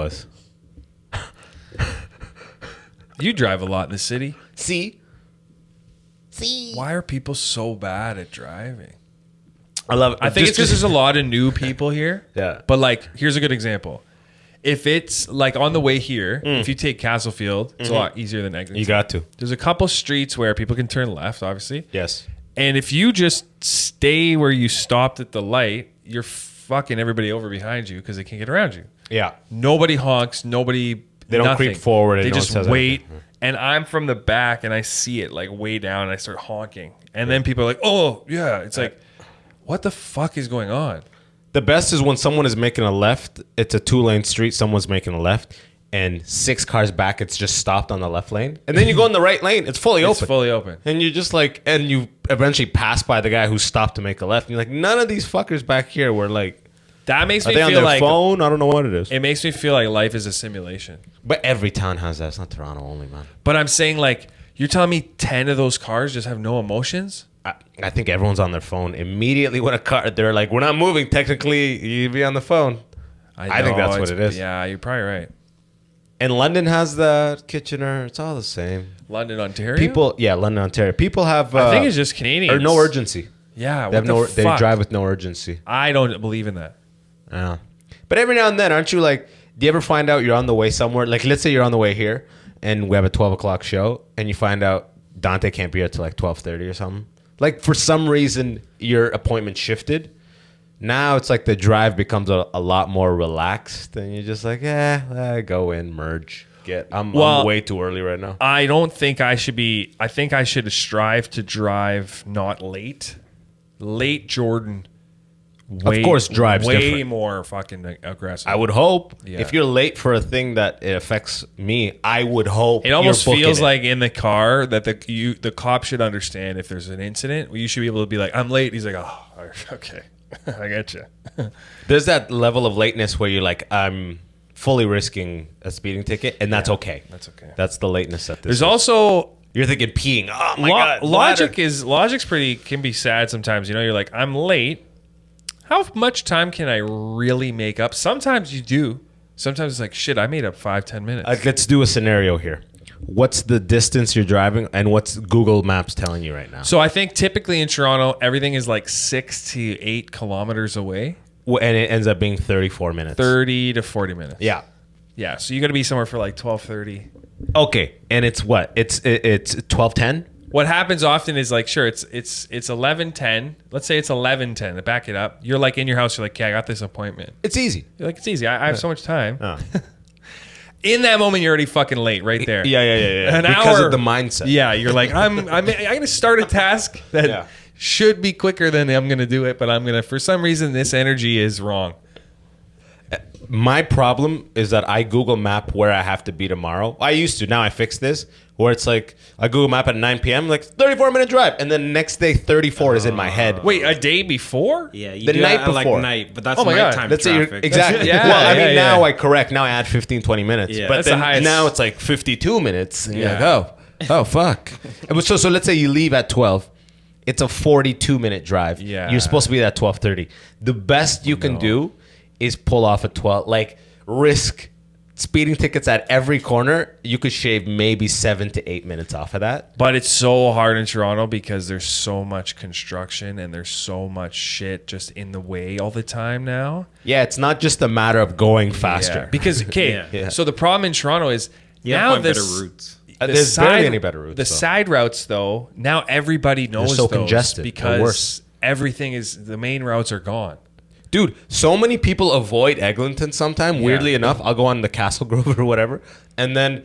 was. You drive a lot in the city. See? Why are people so bad at driving? I love it. I think it's because there's a lot of new people here. Yeah. But like, here's a good example. If it's like on the way here, if you take Castlefield, it's a lot easier than Eglinton. You got to. There's a couple streets where people can turn left, obviously. Yes. And if you just stay where you stopped at the light, you're fucking everybody over behind you because they can't get around you. Yeah. Nobody honks. Nobody. They don't nothing. creep forward. They No one just says wait. anything. And I'm from the back and I see it like way down and I start honking. And then people are like, oh, yeah. It's like, what the fuck is going on? The best is when someone is making a left. It's a 2-lane street. Someone's making a left. And 6 cars back, it's just stopped on the left lane. And then you go in the right lane. It's fully open. It's fully open. And you're just like, and you eventually pass by the guy who stopped to make a left. And you're like, none of these fuckers back here were like, That makes are me they on feel their like phone? I don't know what it is. it makes me feel like life is a simulation. But every town has that. It's not Toronto only, man. But I'm saying like, you're telling me 10 of those cars just have no emotions? I think everyone's on their phone immediately when a car. They're like, we're not moving. Technically, you'd be on the phone. I think that's what it is. Yeah, you're probably right. And London has the Kitchener. It's all the same. London, Ontario? People, yeah, London, Ontario. People have. I think it's just Canadians. or no urgency. Yeah, They what have the They fuck? drive with no urgency. I don't believe in that. Yeah. But every now and then, aren't you like? Do you ever find out you're on the way somewhere? Like, let's say you're on the way here, and we have a 12 o'clock show, and you find out Dante can't be here till like 12:30 or something. Like for some reason, your appointment shifted. Now it's like the drive becomes a lot more relaxed, and you're just like, go in, merge, I'm way too early right now. I don't think I should be. I think I should strive to drive not late. Late Jordan. Of course, drives way different. more fucking aggressive. I would hope Yeah. if you're late for a thing that it affects me, I would hope It almost you're booking feels it. like in the car that the cop should understand if there's an incident. You should be able to be like, I'm late. He's like, oh, okay, I get you. There's that level of lateness where you're like, I'm fully risking a speeding ticket, and that's okay. That's okay. That's the lateness at this. There's also you're thinking peeing. Oh my god, logic's can be sad sometimes. You know, you're like, I'm late. How much time can I really make up? Sometimes you do. Sometimes it's like, shit, I made up 5-10 minutes. Let's do a scenario here. What's the distance you're driving, and what's Google Maps telling you right now? So I think typically in Toronto, everything is like 6 to 8 kilometers away. And it ends up being 34 minutes. 30 to 40 minutes. Yeah. Yeah. So you got to be somewhere for like 12:30. Okay. And it's what? It's 12:10? What happens often is like, sure, it's 11:10. Let's say it's 11:10. To back it up, you're like in your house. You're like, okay, I got this appointment. It's easy. You're like, it's easy. I have so much time. Oh. In that moment, you're already fucking late right there. Yeah. An Because hour of the mindset. Yeah, you're like, I'm going to start a task that should be quicker than I'm going to do it, but I'm going to, for some reason, this energy is wrong. My problem is that I Google Map where I have to be tomorrow. I used to. Now I fixed this. Where it's like, I Google Map at 9 p.m., like 34-minute drive. And then next day, 34 is in my head. Wait, a day before? Yeah, you The do night that at, like before. night, but that's Oh my God. nighttime Let's say you're, traffic. exactly. Yeah, well, I mean, yeah. now I correct. Now I add 15, 20 minutes. Yeah. But That's then the highest. now it's like 52 minutes. And Yeah. you're like, oh, fuck. So let's say you leave at 12. It's a 42-minute drive. Yeah. You're supposed to be there at 12:30. The best you can do is pull off at 12. Like, risk speeding tickets at every corner. You could shave maybe 7 to 8 minutes off of that. But it's so hard in Toronto because there's so much construction and there's so much shit just in the way all the time now. Yeah, it's not just a matter of going faster. Yeah. Because, okay, Yeah. so the problem in Toronto is You have now to find this... better routes. There's barely any better routes, The though. side routes, though, now everybody knows so those congested. They're because worse. everything is... The main routes are gone. Dude, so many people avoid Eglinton sometime. Weirdly enough, I'll go on the Castle Grove or whatever. And then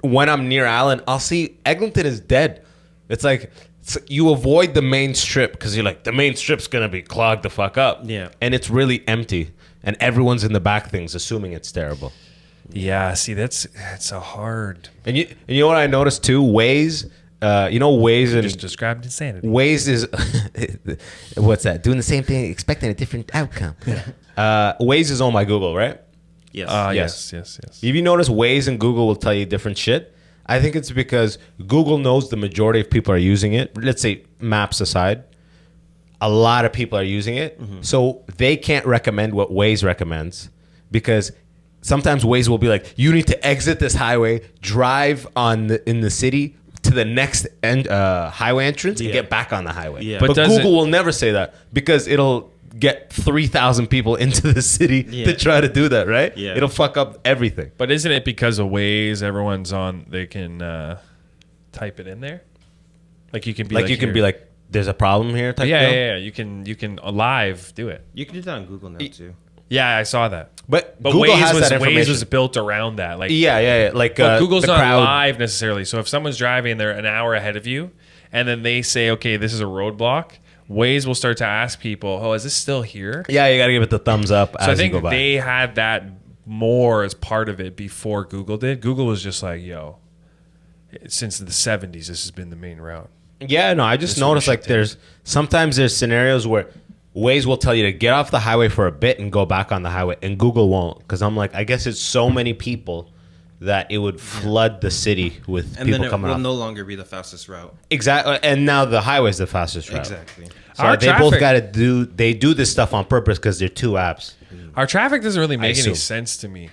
when I'm near Allen, I'll see Eglinton is dead. It's like you avoid the main strip because you're like, the main strip's going to be clogged the fuck up. Yeah. And it's really empty. And everyone's in the back things, assuming it's terrible. Yeah, see, that's a hard... And you know what I noticed too? Waze... Waze and Just described insanity. Waze is what's that? Doing the same thing, expecting a different outcome. Waze is owned by Google, right? Yes. Yes. If you notice, Waze and Google will tell you different shit. I think it's because Google knows the majority of people are using it. Let's say maps aside, a lot of people are using it, so they can't recommend what Waze recommends because sometimes Waze will be like, you need to exit this highway, drive in the city to the next highway entrance and get back on the highway. Yeah. But But Google will never say that because it'll get 3,000 people into the city to try to do that, right? Yeah. It'll fuck up everything. But isn't it because of Waze? Everyone's on. They can type it in there. Like you can be Like you can here. be like, there's a problem here. Type yeah, deal. yeah, yeah. You can live do it. You can do that on Google now too. Yeah, I saw that. But Google Google has that Waze information. was built around that. Like Yeah. Like but Google's the not crowd. live necessarily. So if someone's driving, they're an hour ahead of you, and then they say, "Okay, this is a roadblock." Waze will start to ask people, "Oh, is this still here?" Yeah, you gotta give it the thumbs up So I as you think go by. they had that more as part of it before Google did. Google was just like, "Yo, since the 70s, this has been the main route." Yeah, no, I just This is what we noticed should like there's scenarios where Waze will tell you to get off the highway for a bit and go back on the highway, and Google won't, because I'm like, I guess it's so many people that it would flood the city with And people then it coming will off. no longer be the fastest route. Exactly, and now the highway's the fastest route. Exactly. So Our they both traffic- got to do. They do this stuff on purpose because they're two apps. Our traffic doesn't really make assume. any sense to me.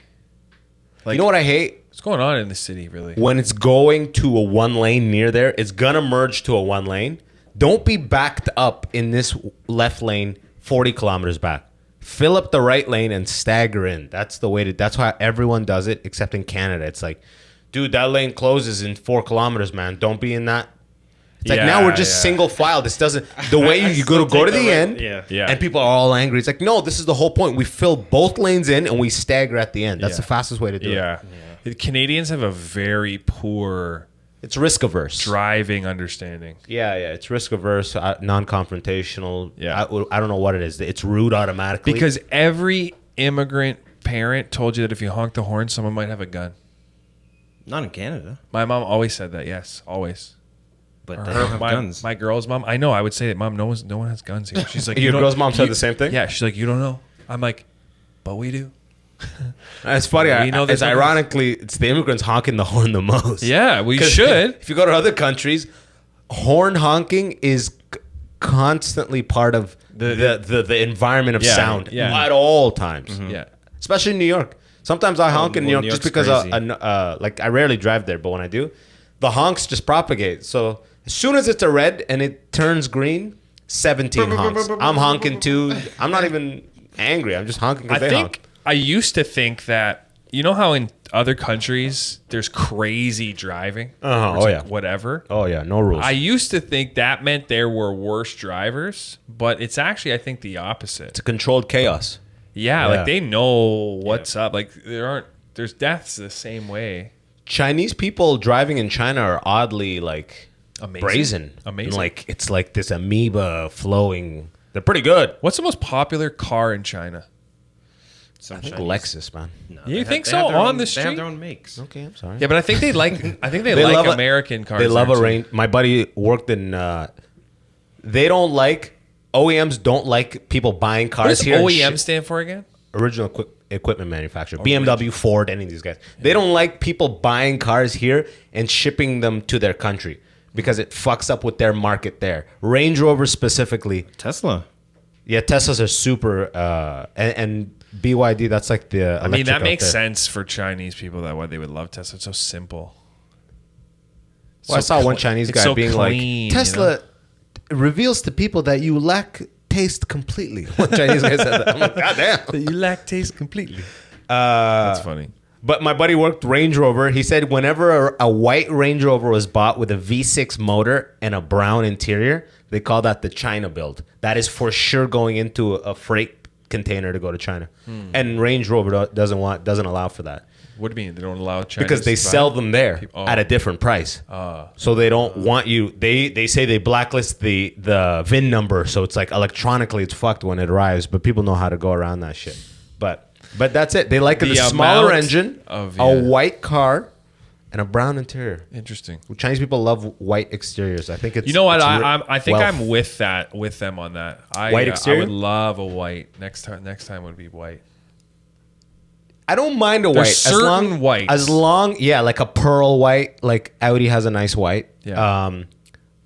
Like, You know what I hate? what's going on in the city, really? When it's going to a one lane near there, it's gonna merge to a one lane. Don't be backed up in this left lane 40 kilometers back. Fill up the right lane and stagger in. That's the way to. That's how everyone does it, except in Canada. It's like, dude, that lane closes in 4 kilometers, man. Don't be in that. It's like now we're just single file. This doesn't. The way you go to the end, Yeah. and people are all angry. It's like, no, this is the whole point. We fill both lanes in and we stagger at the end. That's the fastest way to do it. Yeah. The Canadians have a very poor It's risk averse. driving understanding. Yeah, it's risk averse, non-confrontational. Yeah. I don't know what it is. It's rude automatically. Because every immigrant parent told you that if you honk the horn, someone might have a gun. Not in Canada, My mom always said that. Yes, always. but they don't have guns. My girl's mom. I know. I would say that, Mom, no one has guns here. She's like, Your "You don't- girl's mom said you- the same thing? Yeah, she's like, you don't know. I'm like, but we do. It's funny. We know It's there's no guns. ironically, it's the immigrants honking the horn the most. Yeah, we 'Cause should. If you go to other countries, horn honking is constantly part of the environment of Yeah, sound yeah. at all times. Yeah. Especially in New York. Sometimes I honk in New well, York New just York's because crazy. like I rarely drive there, but when I do, the honks just propagate. So as soon as it's a red and it turns green, 17 honks. I'm honking too. I'm not even angry. I'm just honking because I they honk. think I used to think that, you know how in other countries there's crazy driving? Uh-huh. Where it's Oh, like yeah. whatever. Oh yeah, no rules. I used to think that meant there were worse drivers, but it's actually, I think, the opposite. it's a controlled chaos. Yeah, Yeah. like they know what's up. Like there's deaths the same way. Chinese people driving in China are oddly like Amazing. brazen. Amazing. And, like it's like this amoeba flowing. They're pretty good. What's the most popular car in China? I think Lexus, man. No, You they think they so? their On own- the They have street? their own makes. Okay, I'm sorry. Yeah, but I think they like They like love American cars. They love there, a too. range. My buddy worked in. They don't like OEMs. Don't like people buying What cars does here. and OEM ship- stand for again? original equipment manufacturer. BMW, Ford, any of these guys. They don't like people buying cars here and shipping them to their country because it fucks up with their market there. Range Rover specifically. Tesla. Yeah, Teslas are super, and BYD. That's like the. I mean, that electric makes out there. sense for Chinese people. That why they would love Tesla. It's so simple. Well, I saw one Chinese it's guy so being clean, like, Tesla you know? reveals to people that you lack taste completely. One Chinese guy said that. I'm like, God damn. You lack taste completely. That's funny. But my buddy worked Range Rover. He said whenever a white Range Rover was bought with a V6 motor and a brown interior, they call that the China build. That is for sure going into a freight container to go to China. And Range Rover doesn't allow for that What do you mean they don't allow Chinese? because they to buy? sell them there Oh. at a different price. So they don't want you. They say they blacklist the VIN number, so it's like electronically it's fucked when it arrives. But people know how to go around that shit. But that's it. They like the smaller amount engine, of- a yeah. white car, and a brown interior. Interesting. Chinese people love white exteriors. I think it's. You know what? it's I think wealth. I'm with them on that. White exterior? I would love a white. Next time would be white. I don't mind a There's white. certain whites. Like a pearl white. Like Audi has a nice white. Yeah.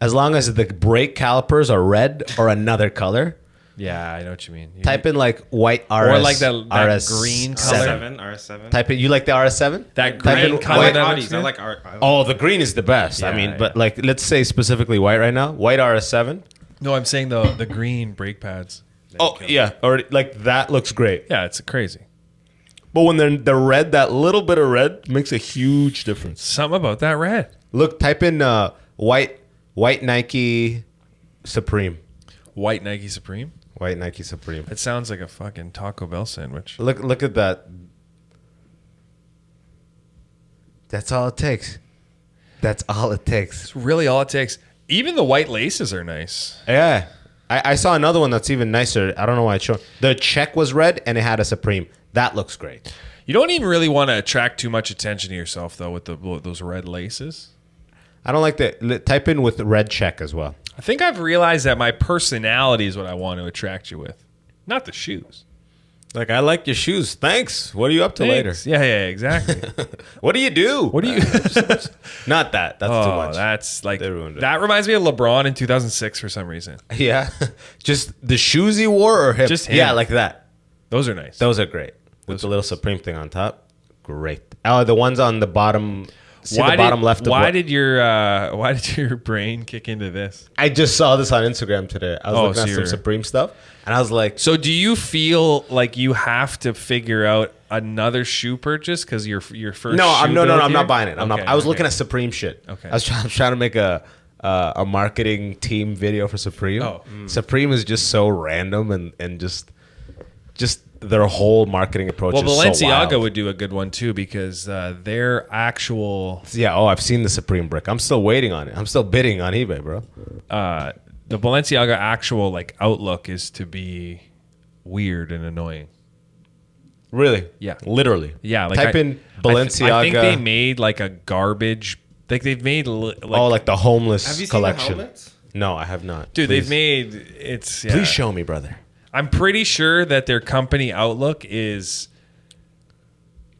As long as the brake calipers are red or another color. Yeah, I know what you mean. Type in like white RS Or like that RS green color. RS7. Type in. You like the RS7? That Type green in color. white that Audis. looks I good. like Oh, the green is the best. I Yeah, mean, yeah. but like, let's say specifically white right now. White RS7. No, I'm saying the green brake pads. Oh yeah, or like that looks great. Yeah, it's crazy. But when they're red, that little bit of red makes a huge difference. Something about that red. Look, type in white Nike Supreme. White Nike Supreme. White Nike Supreme. It sounds like a fucking Taco Bell sandwich. Look at that. That's all it takes. That's all it takes. It's really all it takes. Even the white laces are nice. Yeah. I saw another one that's even nicer. I don't know why it's showing. The check was red and it had a Supreme. That looks great. You don't even really want to attract too much attention to yourself, though, with those red laces. I don't like that. Type in with red check as well. I think I've realized that my personality is what I want to attract you with, not the shoes. Like, I like your shoes. Thanks. What are you up to later? Thanks. Yeah, exactly. What do you do? What do you? Not that. That's too much. That's like They ruined it. that reminds me of LeBron in 2006 for some reason. Yeah. Just the shoes he wore or him? Just him. Yeah, like that. Those are nice. Those are great. With the little Supreme thing on top. Great. Oh, the ones on the bottom. See the bottom left. Why did your brain kick into this? I just saw this on Instagram today. I was looking at some Supreme stuff, and I was like, So do you feel like you have to figure out another shoe purchase because your first? No, I'm shoe build I'm here? not buying it. I'm not. Okay, I was okay. looking at Supreme shit. Okay. I was trying to make a marketing team video for Supreme. Oh. Supreme is just so random and just their whole marketing approach. Well, is so Balenciaga wild. would do a good one too because their actual Yeah. Oh, I've seen the Supreme brick. I'm still waiting on it. I'm still bidding on eBay, bro. the Balenciaga actual like outlook is to be weird and annoying. Really? Yeah. Literally. Yeah, like Type in Balenciaga. I think they made like a garbage. Like they've made like the homeless Have you seen collection. the helmets? No, I have not. dude. Please. They've made it's. Yeah. Please show me, brother. I'm pretty sure that their company outlook is.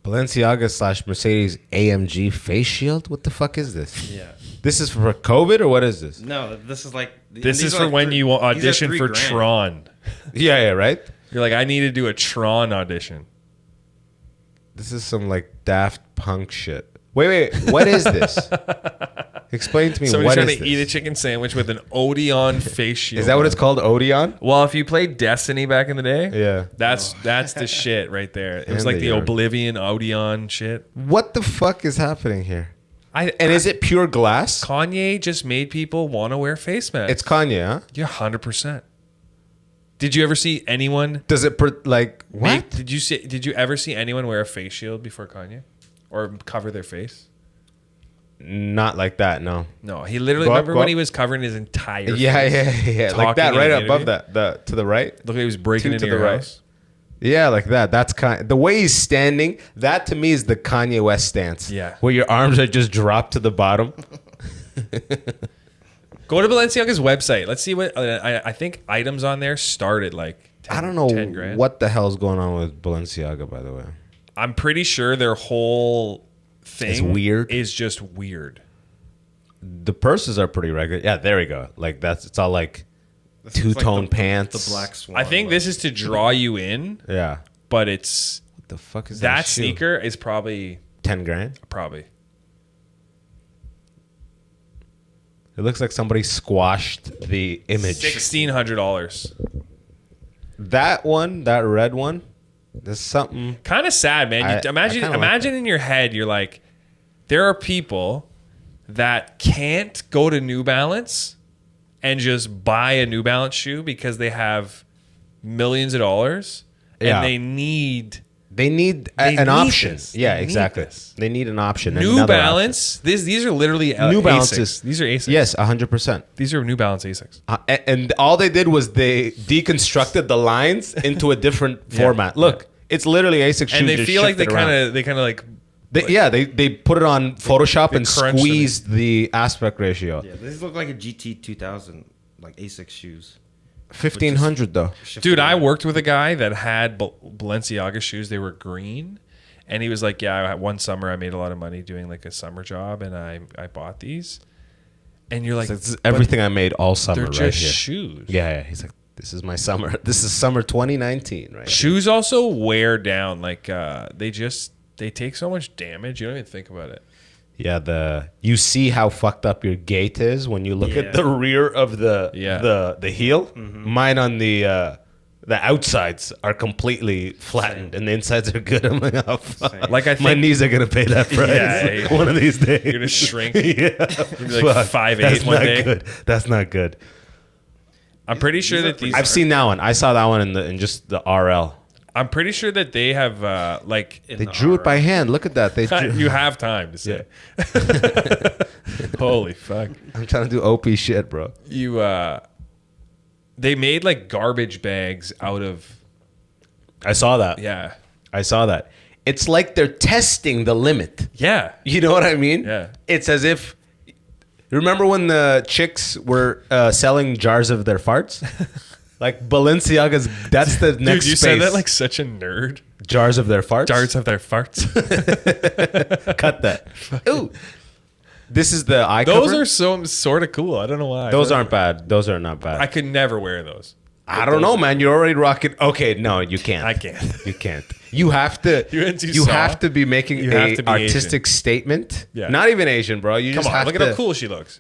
Balenciaga / Mercedes AMG face shield. What the fuck is this? Yeah. This is for COVID or what is this? No, this is like. This these is are for like when three- you these are audition for $3,000. Tron. Yeah, right. You're like, I need to do a Tron audition. This is some like Daft Punk shit. Wait. What is this? Explain to me Somebody's what trying is to this. eat a chicken sandwich with an Odeon face shield. Is that what it's called? Odeon? Well, if you played Destiny back in the day, Yeah. that's the shit right there. It was And like the the yarn. Oblivion Odeon shit. What the fuck is happening here? And Is it pure glass? Kanye just made people want to wear face masks. It's Kanye, huh? Yeah, 100%. Did you ever see anyone Does it like what? Did you ever see anyone wear a face shield before Kanye, or cover their face? Not like that, no. No, he literally Go up, remember go when up. he was covering his entire face. Yeah. Like that, Talking right in an above interview? that. The to the right. Look, he was breaking Two into to your the right. house. Yeah, like that. That's kind. The way he's standing, that to me is the Kanye West stance. Yeah. where your arms are just dropped to the bottom. Go to Balenciaga's website. Let's see what I think items on there start at like 10, I don't know 10 grand. what the hell's going on with Balenciaga, by the way. I'm pretty sure their whole thing It's weird. is just weird. The purses are pretty regular. Yeah, there we go. Like it's all like This is like two-tone the- pants. The black swan. I think this is to draw you in, Yeah. but it's What the fuck is that shoe? sneaker is probably 10 grand. It looks like somebody squashed the image. $1,600. That one, that red one, there's something. Kind of sad, man. I Imagine kinda like imagine in your head, you're like, there are people that can't go to New Balance and just buy a New Balance shoe because they have millions of dollars Yeah. and they need an need option. this. Yeah, They need exactly. this. They need an option. New another Balance. These are literally New ASICs. Balances. These are ASICs. option. Yes, 100%. These are New Balance ASICs. And all they did was they deconstructed the lines into a different format. Look, it's literally ASIC shoes. And they just feel like they shifted around. kind of like They put it on Photoshop they and crunched squeezed the aspect ratio. Yeah, these look like a GT 2000, like ASIC shoes. 1,500 though. Dude, I worked with a guy that had Balenciaga shoes. They were green. And he was like, yeah, one summer I made a lot of money doing like a summer job and I bought these. And you're like, It's everything I made all summer they're right just here. shoes. Yeah. He's like, This is my summer. This is summer 2019, right? Shoes also wear down. Like they take so much damage. You don't even think about it. Yeah, you see how fucked up your gait is when you look at the rear of the heel. Mine on the outsides are completely flattened and the insides are good. I'm like, oh fuck. Like I think my knees are gonna pay that price one of these days. You're gonna shrink. Yeah, You're gonna be like 5'8" one day. Good. That's not good. I'm pretty sure that these. I've seen that one. I saw that one in just the RL. I'm pretty sure that they have They drew it by hand. Look at that. They drew. you have time to say. Holy fuck! I'm trying to do OP shit, bro. They made like garbage bags out of. I saw that. Yeah. I saw that. It's like they're testing the limit. Yeah. You know what I mean? Yeah. It's as if. Remember when the chicks were selling jars of their farts? Like Balenciaga's, that's the next Dude, you space. said that like such a nerd. Jars of their farts? Jars of their farts. Cut that. Ooh. This is the eye Those cover? are sort of cool. I don't know why. Those aren't bad. Those are not bad. I could never wear those. I don't know, man. You're already rocking. Okay, no, you can't. I can't. You can't. You have to. You went too You have soft. to be making You have to be artistic statement. Yeah. Not even Asian, bro. You Come just on, have look to. at how cool she looks.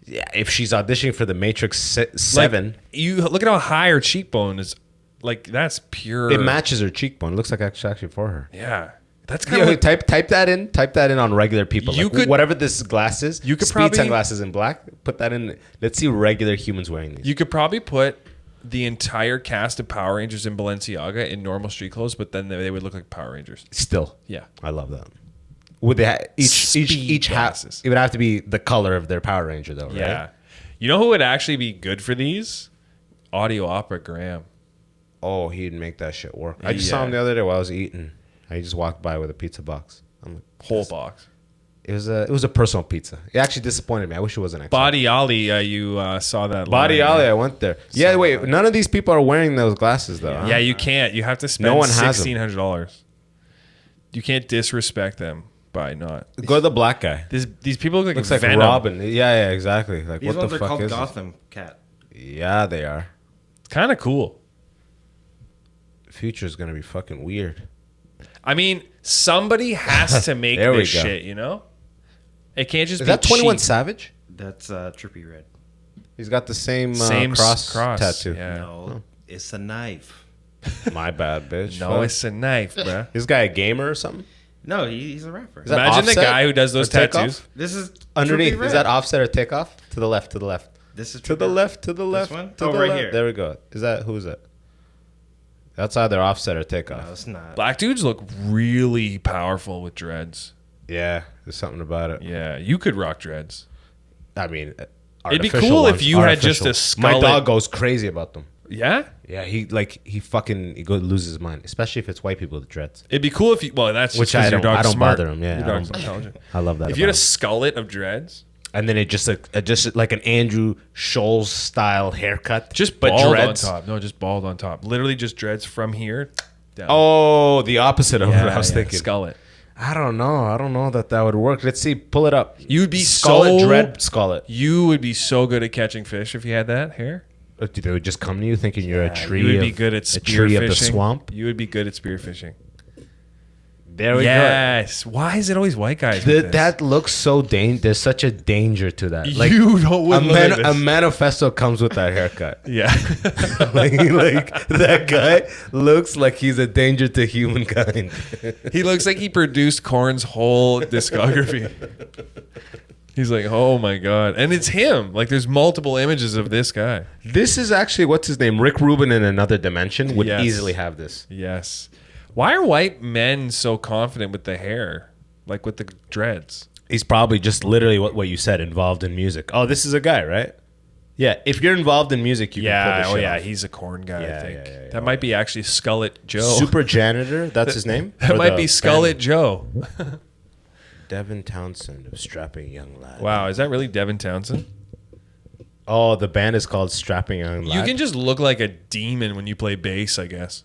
Yeah, if she's auditioning for the Matrix 7, Like, you look at how high her cheekbone is. Like that's pure. it matches her cheekbone. It looks like actually for her. Yeah, that's kind Yeah, of. type that in. Type that in on regular people. You Like, could- whatever this glass is. you could speed probably- sunglasses in black. Put that in. Let's see regular humans wearing these. You could probably put the entire cast of Power Rangers in Balenciaga in normal street clothes, but then they would look like Power Rangers. Still, Yeah. I love that. Would they each Speed have? glasses. It would have to be the color of their Power Ranger, though, right? Yeah. You know who would actually be good for these? Audio Opera Graham. Oh, he'd make that shit work. I just saw him the other day while I was eating. I just walked by with a pizza box. I'm like, Whole box. it was a personal pizza. It actually disappointed me. I wish it wasn't actually. Badiali, you saw that line. Badiali, I went there. Yeah, wait. None of these people are wearing those glasses though. huh? Yeah, you can't. You have to spend No one has them. $1,600. You can't disrespect them by not. Go to the black guy. These people look like Looks like Venom. Robin. Yeah, exactly. Like These what ones the are fuck called is Gotham Cat. this? Yeah, they are. It's kind of cool. Future's gonna be fucking weird. I mean, somebody has to make There we this go. shit, you know? It can't just Is be that 21 cheap. Savage? That's Trippy Red. He's got the same, Same cross tattoo. Yeah. No, it's a knife. My bad, bitch. No, it's a knife, bro. This guy a gamer or something? No, he's a rapper. Is that Imagine the Offset guy who does those or Takeoff? tattoos. This is Underneath, Trippie is that Red. offset or takeoff? To the left, to the left. This is To the Trippie- left, to the left. one? To Oh, the right left. here. There we go. Is that, who is that? That's either offset or takeoff. No, it's not. Black dudes look really powerful with dreads. Yeah, there's something about it. Yeah, you could rock dreads. I mean, It'd be artificial cool if ones, you had just artificial. a My skullet. dog goes crazy about them. Yeah? Yeah, he loses his mind, especially if it's white people with dreads. It'd be cool if you. Well, that's Which just 'cause I your don't. dog's I don't smart. bother him. Yeah, Your I dog's don't- intelligent. I love that. If you had a about skullet of dreads, him. And then it just like an Andrew Scholes style haircut, just but bald dreads. on top. No, just bald on top. Literally just dreads from here down. Oh, the opposite of yeah, what I was yeah, thinking. Skullet. I don't know that would work. Let's see. Pull it up. You'd be Skullet, so dread skullet. You would be so good at catching fish if you had that hair. They would just come to you thinking you're a tree. You would be of- good at a spear tree fishing. of the swamp. You would be good at spear fishing. There we go. Yes. Why is it always white guys? with this? That looks so dangerous. There's such a danger to that. Like you don't look like this. a manifesto comes with that haircut. Yeah. like that guy looks like he's a danger to humankind. He looks like he produced Korn's whole discography. He's like, oh my God. And it's him. Like, there's multiple images of this guy. This is actually, what's his name? Rick Rubin in Another Dimension would Yes. easily have this. Yes. Why are white men so confident with the hair? Like with the dreads? He's probably just literally what you said, involved in music. Oh, this is a guy, right? Yeah, if you're involved in music, you can pull Yeah. this Oh, shit yeah. off. He's a Korn guy, I Yeah, think. yeah, yeah. That might be actually Skullet Joe. Super Janitor, that's his name? That Or might the be band? Skullet Joe. Devin Townsend of Strapping Young Lad. Wow. Is that really Devin Townsend? Oh, the band is called Strapping Young Lad. You can just look like a demon when you play bass, I guess.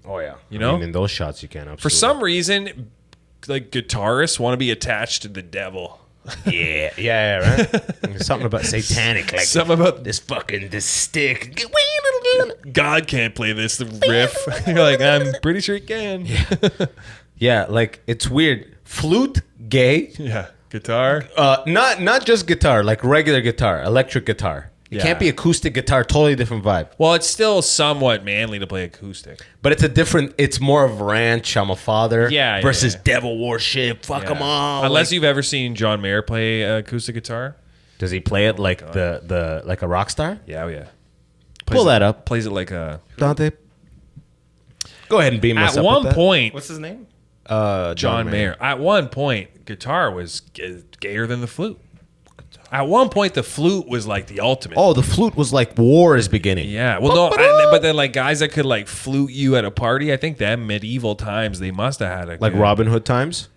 Oh yeah, You know? I mean, in those shots you can. Absolutely. For some reason, like guitarists want to be attached to the devil. yeah, right. There's something about satanic, like Something about this stick. God can't play this riff. You're like, I'm pretty sure he can. Yeah, like it's weird. Flute, gay. Yeah. Guitar. Not just guitar, like regular guitar, electric guitar. It can't be acoustic guitar, totally different vibe. Well, it's still somewhat manly to play acoustic. But it's more of ranch, I'm a father, Yeah, versus yeah. devil worship, fuck them all. Unless you've ever seen John Mayer play acoustic guitar. Does he play it like the like a rock star? Yeah, oh yeah. Pull that up. Plays it like a... Dante. Go ahead and beam us At up one with that. point, What's his name? John Mayer. At one point, guitar was gayer than the flute. At one point, the flute was like the ultimate. Oh, the flute was like war is beginning. Yeah. Well, no, but then like guys that could like flute you at a party, I think them medieval times, they must have had a Like good- Robin Hood times.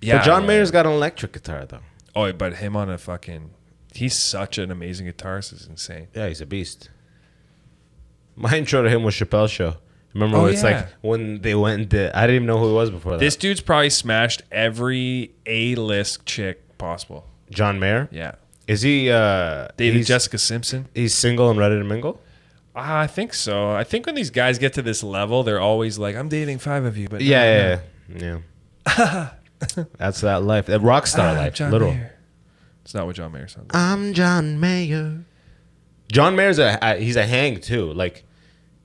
Yeah. But John yeah. Mayer's got an electric guitar though. Oh, but him on a fucking... He's such an amazing guitarist. It's insane. Yeah, he's a beast. My intro to him was Chappelle's show. Remember when it's like when they went I didn't even know who he was before that. This dude's probably smashed every A-list chick possible. John Mayer? Yeah. Is he Dated Jessica Simpson. He's single and ready to mingle? I think so. I think when these guys get to this level, they're always like, I'm dating 5 of you. But Yeah. That's that life. That rock star life. John Literal. Mayer. It's not what John Mayer sounds like. I'm John Mayer. John Mayer's he's a hang too. Like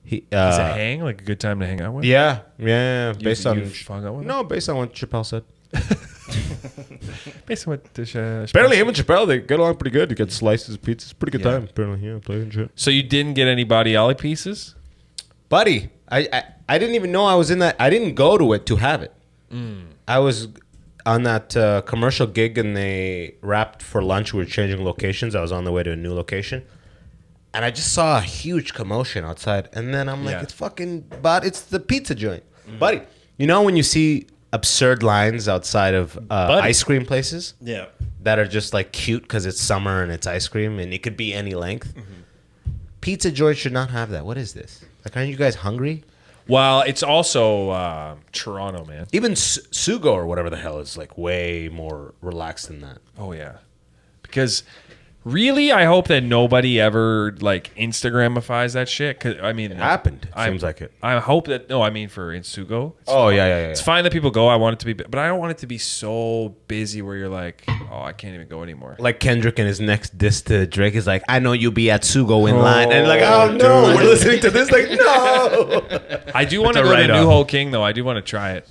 he's He's a hang, like a good time to hang out with. Yeah. Based on you've hung out with him? no, based on what Chappelle said. Based on what Apparently, him and Chappelle they get along pretty good. They get slices of pizzas, pretty good Yeah. time. Apparently, yeah, playing shit. So you didn't get any Badiali pieces? Buddy, I didn't even know I was in that. I didn't go to it to have it. I was on that commercial gig and they wrapped for lunch. We were changing locations. I was on the way to a new location. And I just saw a huge commotion outside. And then I'm like, Yeah. it's fucking, but it's the pizza joint. Buddy, you know when you see absurd lines outside of ice cream places Yeah. that are just like cute because it's summer and it's ice cream and it could be any length? Pizza joint should not have that. What is this? Like, aren't you guys hungry? Well, it's also Toronto, man. Even Sugo or whatever the hell is like way more relaxed than that. Oh, yeah. Because really, I hope that nobody ever like Instagramifies that shit. Cause I mean, It happened. I'm- Seems like it. I hope that for Insugo. Oh, yeah. It's fine that people go. I want it to be, but I don't want it to be so busy where you're like, oh, I can't even go anymore. Like Kendrick in his next diss to Drake is like, I know you'll be at Sugo in line. And like, oh no, we're listening to this. Like, no. I do want to a go to write-off. New Ho King though. I do want to try it.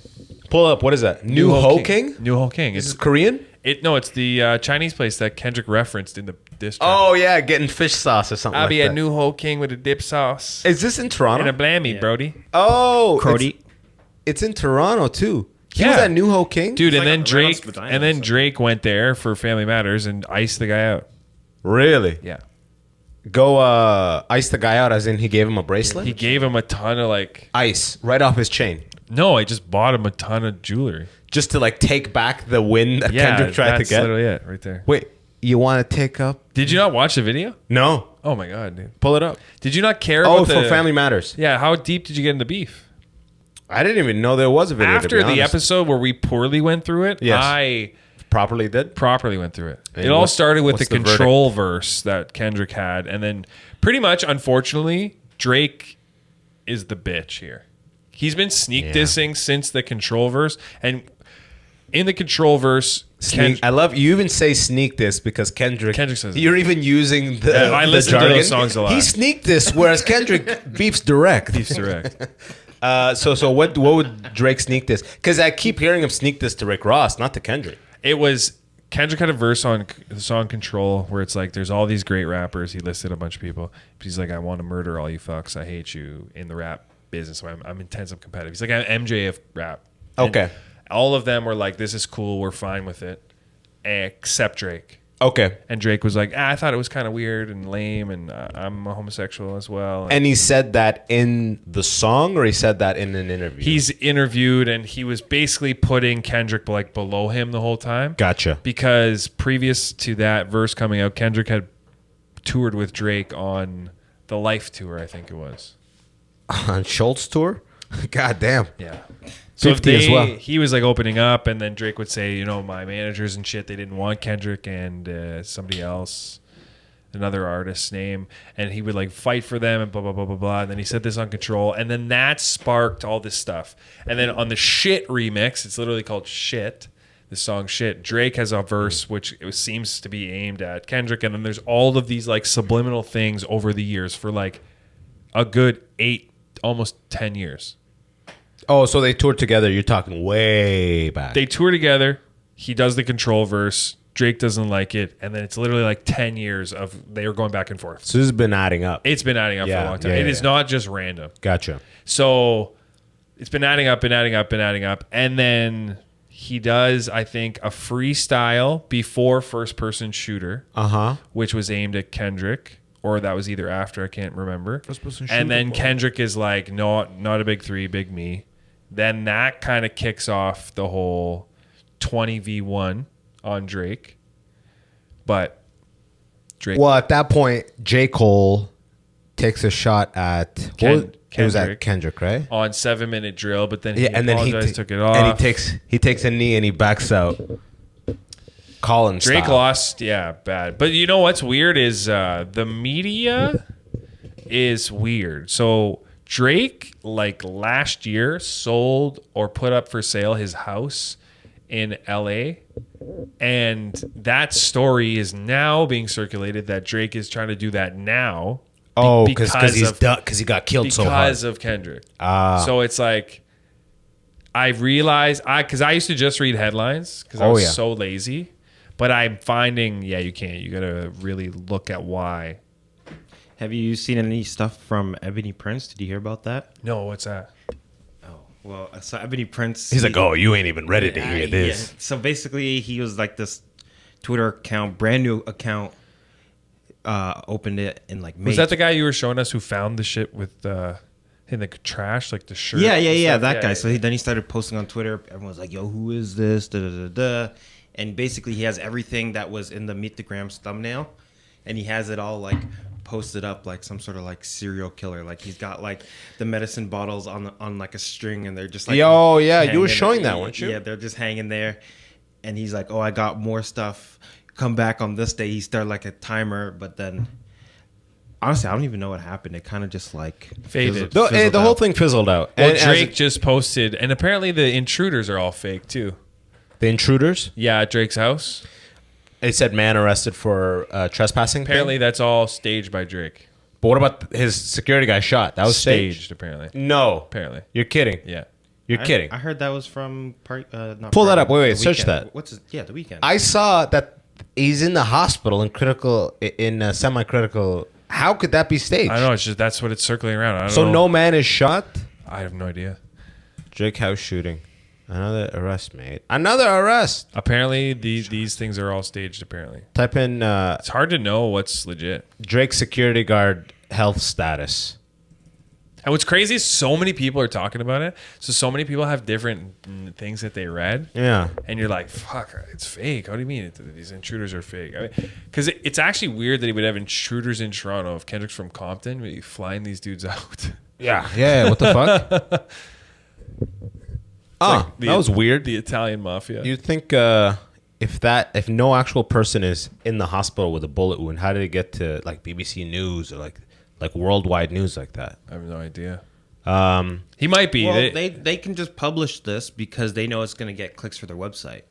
Pull up. What is that? New Ho King? New Ho King. This is It's Korean? it's the Chinese place that Kendrick referenced in the diss track. Oh, yeah. Getting fish sauce or something I'll like be that. at New Ho King with a dip sauce Is this in Toronto? and a blammy, Brody. Oh. Crody. It's in Toronto, too. He Yeah. was at New Ho King? Dude, and like then right on Drake Spadina and then or Drake went there for Family Matters and iced the guy out. Really? Yeah. Go ice the guy out as in he gave him a bracelet? He gave him a ton of like Ice right off his chain. no, I just bought him a ton of jewelry. Just to like take back the win that Yeah, Kendrick tried to that's get. literally it right there. Wait, you want to take up? Did you not watch the video? No. Oh my god, dude. Pull it up. Did you not care Oh, about for the Family Matters. Yeah, how deep did you get into beef? I didn't even know there was a video. to After be the honest. episode where we poorly went through it, Yes. I properly did. properly went through it. And It all what's- started with the what's the control verse that Kendrick had, and then pretty much, unfortunately, Drake is the bitch here. He's been sneak Yeah. dissing since the control verse, and in the control verse, I love you even say sneak this because Kendrick says it. you're even using the, Yeah, I the listen to jargon. those songs a lot. He sneaked this, whereas Kendrick beefs direct. Beef's direct. So what would Drake sneak this? Because I keep hearing him sneak this to Rick Ross, not to Kendrick. It was Kendrick had a verse on the song "Control" where it's like, "There's all these great rappers." He listed a bunch of people. He's like, "I want to murder all you fucks. I hate you in the rap business. So I'm intense. I'm competitive." He's like, "I'm MJ of rap." And Okay. all of them were like, "This is cool. We're fine with it," except Drake. Okay. And Drake was like, I thought it was kind of weird and lame, and I'm a homosexual as well. And he said that in the song, or he said that in an interview? He's interviewed, and he was basically putting Kendrick like below him the whole time. Gotcha. Because previous to that verse coming out, Kendrick had toured with Drake on the Life tour, I think it was. On Schultz tour? God damn. Yeah. So 50 as well. he was like opening up, and then Drake would say, my managers and shit, they didn't want Kendrick and somebody else. another artist's name, and he would like fight for them and blah blah blah blah blah. And then he said this on Control, and then that sparked all this stuff. And then on the Shit remix, it's literally called Shit. The song Shit. Drake has a verse which seems to be aimed at Kendrick, and then there's all of these like subliminal things over the years for like a good 8, almost 10 years. Oh, so they toured together. You're talking way back. They tour together. He does the Control verse. Drake doesn't like it, and then it's literally like 10 years of they are going back and forth. So this has been adding up. It's been adding up for a long time. It is not just random. Gotcha. So it's been adding up and adding up and adding up. And then he does, I think, a freestyle before First Person Shooter, which was aimed at Kendrick, or that was either after, I can't remember. First Person And Shooter, then boy. Kendrick is like, no, not a big three, big me. Then that kind of kicks off the whole 20v1 on Drake. But Drake... Well, at that point, J. Cole takes a shot at... It was at Kendrick, right? On 7 Minute Drill, but then he and then apologized, took it off. And he takes a knee and he backs out. Colin Drake style. lost, yeah, bad. But you know what's weird is the media is weird. So Drake, like last year, sold or put up for sale his house in LA. And that story is now being circulated that Drake is trying to do that now. Oh, because he's done, because he got killed so hard. Because of Kendrick. So it's like, I realized, because I used to just read headlines because I was so lazy. But I'm finding, you can't. You got to really look at why. Have you seen any stuff from Ebony Prince? Did you hear about that? No, what's that? Oh, well, so Ebony Prince... He's like, oh, you ain't even ready to hear this. Yeah. So basically, he was like this Twitter account, brand new account, opened it in like May. Was that the guy you were showing us who found the shit with in the trash, like the shirt? Yeah, that guy. So then he started posting on Twitter. Everyone was like, yo, who is this? Da, da, da, da. And basically, he has everything that was in the Meet the Grams thumbnail, and he has it all like posted up like some sort of like serial killer. Like he's got like the medicine bottles on like a string, and they're just like, yo, yeah, you were showing that, weren't you? Yeah, they're just hanging there, and he's like, oh, I got more stuff. Come back on this day. He started like a timer, but then honestly, I don't even know what happened. It kind of just like faded. The whole thing fizzled out. Well, And Drake just posted, and apparently the intruders are all fake too. The intruders? Yeah, at Drake's house. It said man arrested for trespassing. Apparently that's all staged by Drake. But what about his security guy shot? That was staged. Apparently. No. Apparently. You're kidding. Yeah. You're kidding. I heard that was from not Pull that up. Party, Wait, The search Weeknd. that. What's his, The Weeknd. I saw that he's in the hospital in semi-critical. How could that be staged? I don't know. It's just that's what it's circling around. I don't So know. no man is shot? I have no idea. Drake house shooting. Another arrest made. Another arrest. Apparently these things are all staged. Apparently, Type in it's hard to know what's legit. Drake security guard health status. And what's crazy is so many people are talking about it. So many people have different things that they read. Yeah. And you're like, fuck, it's fake. How do you mean these intruders are fake? Because it's actually weird that he would have intruders in Toronto. If Kendrick's from Compton, would he flying these dudes out? Yeah. What the fuck? That was weird. The Italian mafia. You'd think if no actual person is in the hospital with a bullet wound, how did it get to like BBC News or like worldwide news like that? I have no idea. He might be. Well, they can just publish this because they know it's going to get clicks for their website.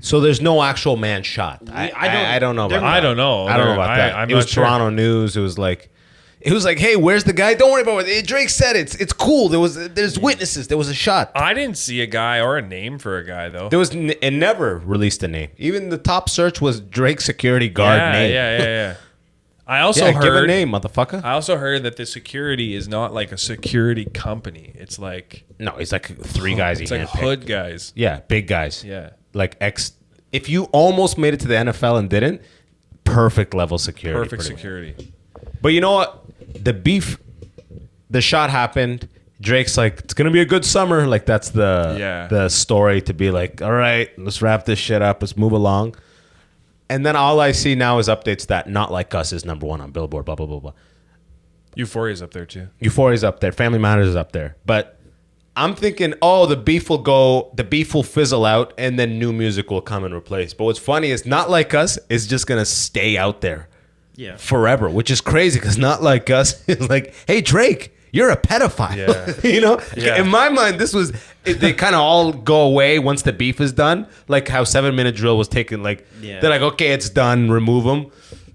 So there's no actual man shot. I don't know about that. I don't know. I don't know about that. It was Toronto News. It was like, hey, where's the guy? Don't worry about it. Drake said it's cool. There's witnesses. There was a shot. I didn't see a guy or a name for a guy though. It never released a name. Even the top search was Drake security guard name. Yeah. I also heard give a name, motherfucker. I also heard that the security is not like a security company. It's like no, it's like three guys. It's like hood guys. Yeah, big guys. Yeah, like if you almost made it to the NFL and didn't, perfect level security. Perfect security. But you know what? The shot happened. Drake's like, it's gonna be a good summer. Like that's the story to be like, all right, let's wrap this shit up. Let's move along. And then all I see now is updates that Not Like Us is #1 on Billboard. Blah blah blah blah. Euphoria's up there too. Euphoria's up there. Family Matters is up there. But I'm thinking, the beef will fizzle out, and then new music will come and replace. But what's funny is Not Like Us is just gonna stay out there. Yeah. forever, which is crazy because not like us. It's like, hey, Drake, you're a pedophile. Yeah. You know, Yeah. in my mind, they kind of all go away once the beef is done. Like how 7 Minute Drill was taken. Like they're like, okay, it's done, remove them.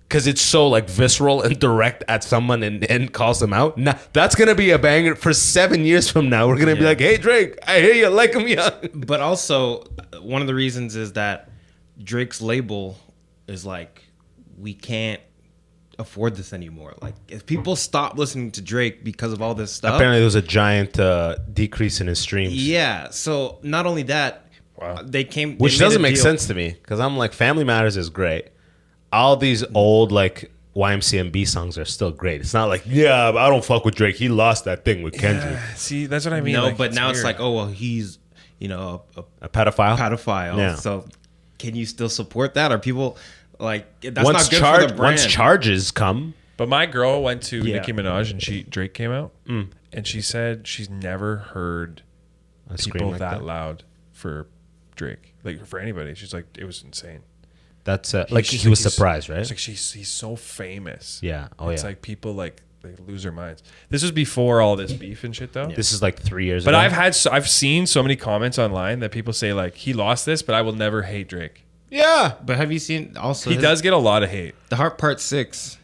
Because it's so like visceral and direct at someone and calls them out. Now, that's going to be a banger for 7 years from now. We're going to be like, hey, Drake, I hear you like him young. But also, one of the reasons is that Drake's label is like, we can't afford this anymore. Like, if people stop listening to Drake because of all this stuff. Apparently, there was a giant decrease in his streams. Yeah. So, not only that, Which doesn't make sense to me. Because I'm like, Family Matters is great. All these old like YMCMB songs are still great. It's not like, yeah, I don't fuck with Drake. He lost that thing with Kendrick. Yeah, see, that's what I mean. No, like, but now it's weird. like, oh, well, he's, you know, A pedophile? pedophile. Yeah. So can you still support that? Or people like, that's Once not good for the brand. Once charges come. But my girl went to Yeah. Nicki Minaj and Drake came out, and she said she's never heard A scream people like that that. loud for Drake, like for anybody. She's like, it was insane. That's like he was surprised, right? It's like he's so famous. Yeah. Oh, it's yeah. like people like they lose their minds. This was before all this beef and shit, though. This is like 3 years But ago. I've seen so many comments online that people say like he lost this, but I will never hate Drake. Yeah. But have you seen also He does get a lot of hate. the Heart Part 6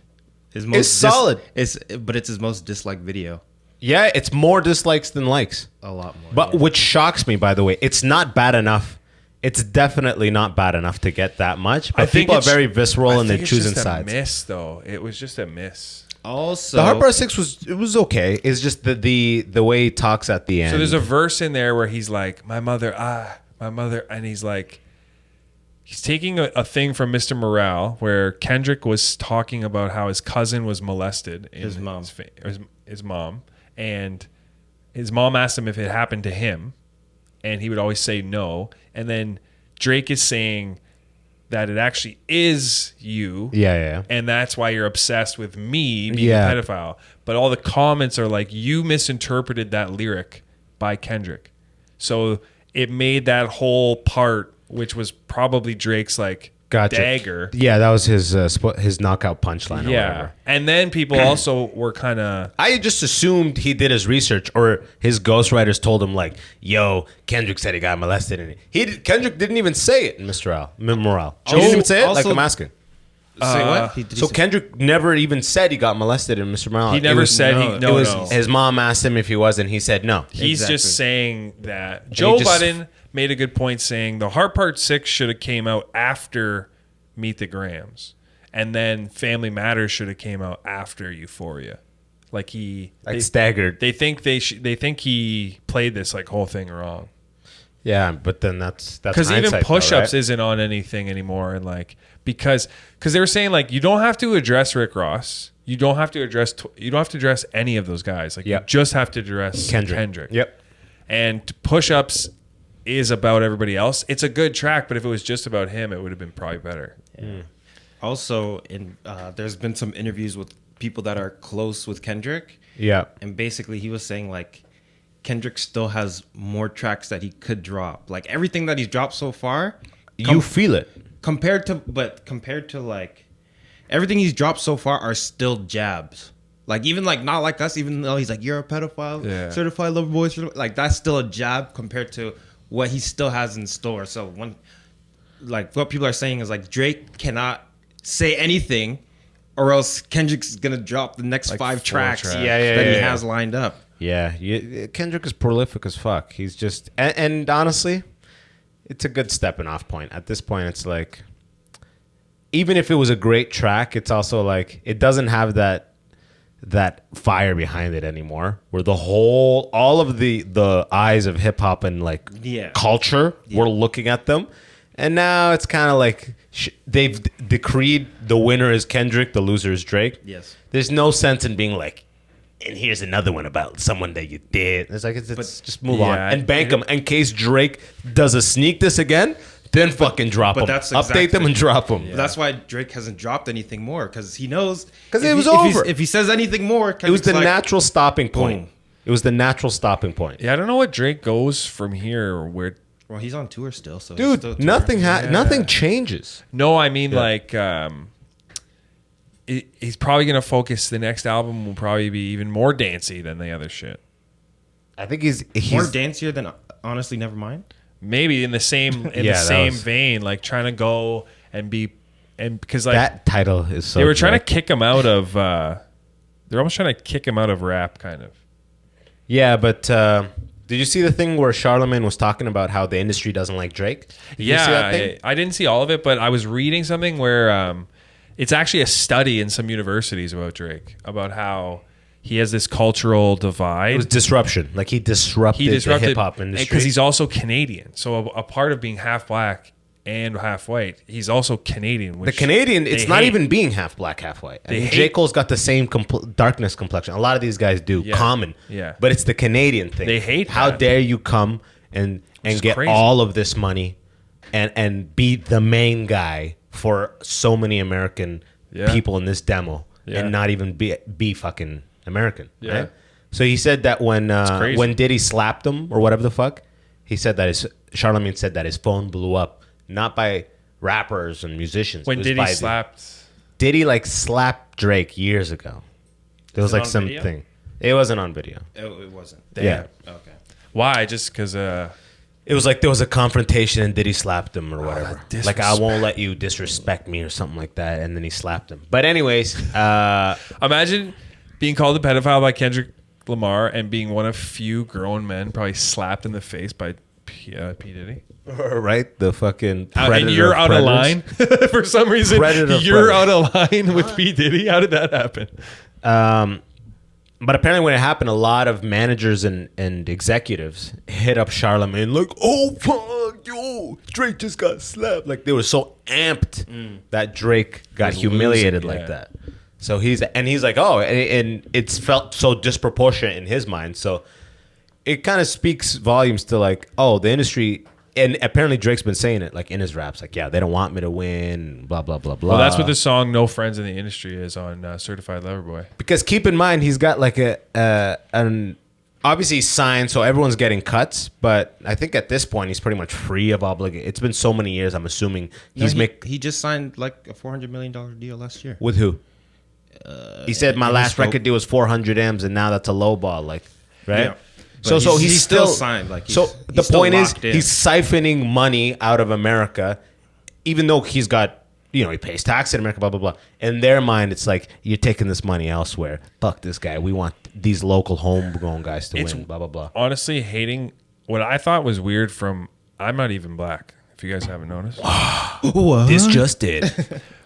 is It's solid. But it's his most disliked video. Yeah, it's more dislikes than likes. A lot more. But which shocks me, by the way, it's not bad enough. It's definitely not bad enough to get that much. But people are very visceral and they're choosing sides. Miss though, it was just a miss. Also, The Heart Part 6 was okay. It's just the way he talks at the end. So there's a verse in there where he's like, my mother, and he's like, he's taking a thing from Mr. Morale where Kendrick was talking about how his cousin was molested. His mom. His mom. And his mom asked him if it happened to him. And he would always say no. And then Drake is saying that it actually is you. Yeah. And that's why you're obsessed with me being Yeah. a pedophile. But all the comments are like, you misinterpreted that lyric by Kendrick. So it made that whole part, which was probably Drake's like dagger. Yeah, that was his knockout punchline. Or Yeah. whatever. And then people also were kind of... I just assumed he did his research, or his ghostwriters told him like, "Yo, Kendrick said he got molested," and Kendrick didn't even say it in Mr. Morale. He didn't even say it. Like I'm asking. say what? So Kendrick never even said he got molested in Mr. Morale. He never said it was his mom asked him if he was, and he said no. He's just saying that. Joe Budden made a good point saying the Heart Part 6 should have came out after Meet the Grams. And then Family Matters should have came out after Euphoria. Like staggered. They think they think he played this like whole thing wrong. Yeah, but then that's because even push-ups though, right? isn't on anything anymore, and like because they were saying like you don't have to address Rick Ross, you don't have to address any of those guys. Like you just have to address Kendrick. Yep. And push-ups is about everybody else. It's a good track, but if it was just about him, it would have been probably better. Yeah. Also, there's been some interviews with people that are close with Kendrick. Yeah. And basically he was saying like Kendrick still has more tracks that he could drop. Like everything that he's dropped so far, you feel it. Compared to like everything he's dropped so far are still jabs. Like even like not like us, even though he's like you're a pedophile, certified lover boy, like that's still a jab compared to what he still has in store. So like what people are saying is like Drake cannot say anything, or else Kendrick's gonna drop the next like 5 tracks that he has lined up. Yeah, Kendrick is prolific as fuck. He's just and honestly, it's a good stepping off point. At this point, it's like even if it was a great track, it's also like it doesn't have that fire behind it anymore. Where all of the eyes of hip hop and like culture were looking at them, and now it's kind of like they've decreed the winner is Kendrick, the loser is Drake. Yes, there's no sense in being like, and here's another one about someone that you did. It's like, just move on and bank them in case Drake does a sneak this again. Then fucking drop them. Update them and drop them. Yeah. That's why Drake hasn't dropped anything more because he knows because it was over. If he says anything more, it was the natural stopping point. It was the natural stopping point. Yeah, I don't know what Drake goes from here or where. Well, he's on tour still, so dude, nothing changes. No, I mean like he's probably gonna focus. The next album will probably be even more dancey than the other shit. I think he's More dancier than Honestly Nevermind. Maybe in the same vein, like trying to go and be, and because like that title is so. They were trying to kick him out of. They're almost trying to kick him out of rap, kind of. Yeah, but did you see the thing where Charlemagne was talking about how the industry doesn't like Drake? Did you see that thing? I didn't see all of it, but I was reading something where it's actually a study in some universities about Drake, about how he has this cultural divide. It was disruption. Like he disrupted the hip hop industry because he's also Canadian. So a part of being half black and half white, he's also Canadian. The Canadian, it's not even being half black, half white. I mean, J. Cole's got the same darkness complexion. A lot of these guys do, common. Yeah. But it's the Canadian thing. They hate How that. dare you come and get crazy. all of this money and be the main guy for so many American people in this demo and not even be fucking American. Yeah. Right? So he said that when Diddy slapped him or whatever the fuck, he said that Charlemagne said that his phone blew up. Not by rappers and musicians. When Diddy slapped... Diddy like slapped Drake years ago. There was like something. It wasn't on video. It wasn't. Damn. Yeah. Okay. Why? Just because... It was like there was a confrontation and Diddy slapped him or whatever. Like, I won't let you disrespect me or something like that. And then he slapped him. But anyways. Imagine being called a pedophile by Kendrick Lamar and being one of few grown men probably slapped in the face by P. Diddy. Right? The fucking predator and you're out of line for some reason. You're out of line with P. Diddy. How did that happen? But apparently when it happened, a lot of managers and executives hit up Charlemagne like, oh, fuck, yo, Drake just got slapped. Like, they were so amped that Drake got humiliated like that. So he's like, oh, and it's felt so disproportionate in his mind. So it kind of speaks volumes to like, oh, the industry... And apparently Drake's been saying it like in his raps, like, yeah, they don't want me to win, blah, blah, blah, blah. Well, that's what the song No Friends in the Industry is on Certified Lover Boy. Because keep in mind, he's got like obviously he's signed, so everyone's getting cuts. But I think at this point, he's pretty much free of obligation. It's been so many years, I'm assuming. He just signed like a $400 million deal last year. With who? He said my last record deal was 400 M's, and now that's a low ball, like, right? Yeah. So he's still signed. Like the point is he's siphoning money out of America, even though he's got, he pays tax in America, blah, blah, blah. In their mind, it's like, you're taking this money elsewhere. Fuck this guy. We want these local homegrown guys to win, blah, blah, blah. Honestly, hating what I thought was weird from, I'm not even black, if you guys haven't noticed. This just did.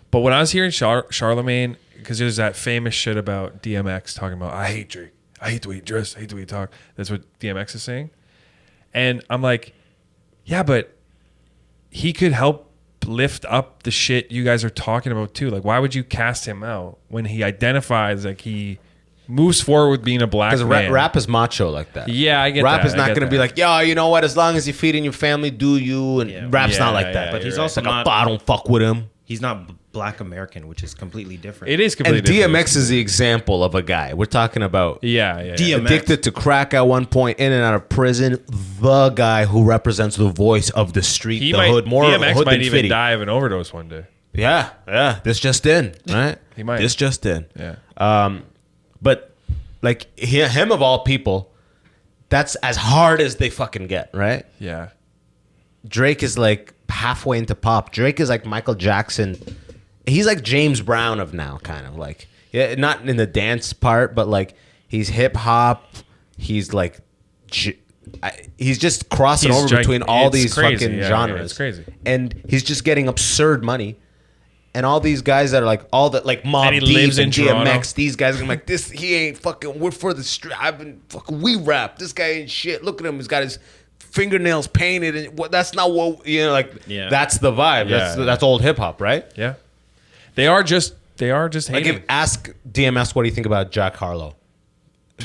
But when I was hearing Charlemagne, because there's that famous shit about DMX talking about, I hate Drake. I hate the way you dress. I hate the way you talk. That's what DMX is saying. And I'm like, yeah, but he could help lift up the shit you guys are talking about too. Like, why would you cast him out when he identifies, like, he moves forward with being a black man? Because rap is macho like that. Yeah, I get rap that. Rap is not going to be like, yo, you know what? As long as you're feeding your family, do you. And rap's not like that. But he's also like, I don't fuck with him. He's not Black American, which is completely different. It is completely different. And DMX is the example of a guy. We're talking about DMX. Addicted to crack at one point, in and out of prison. The guy who represents the voice of the street, hood. More DMX hood might than even Fitty. die of an overdose one day. Yeah. This just in, right? He might. This just in. Yeah. But like him of all people, that's as hard as they fucking get, right? Yeah. Drake is like halfway into pop. Drake is like Michael Jackson. He's like James Brown of now, kind of like, not in the dance part, but like he's hip hop. He's like, he's just crossing over between all these fucking genres. It's crazy. And he's just getting absurd money. And all these guys that are like Mobb Deep and DMX, these guys are like, this, he ain't fucking, we're for the street. I've been fucking, we rap. This guy ain't shit. Look at him. He's got his fingernails painted. And that's not what, that's the vibe. That's old hip hop, right? Yeah. They are just hating. Like, ask DMX what do you think about Jack Harlow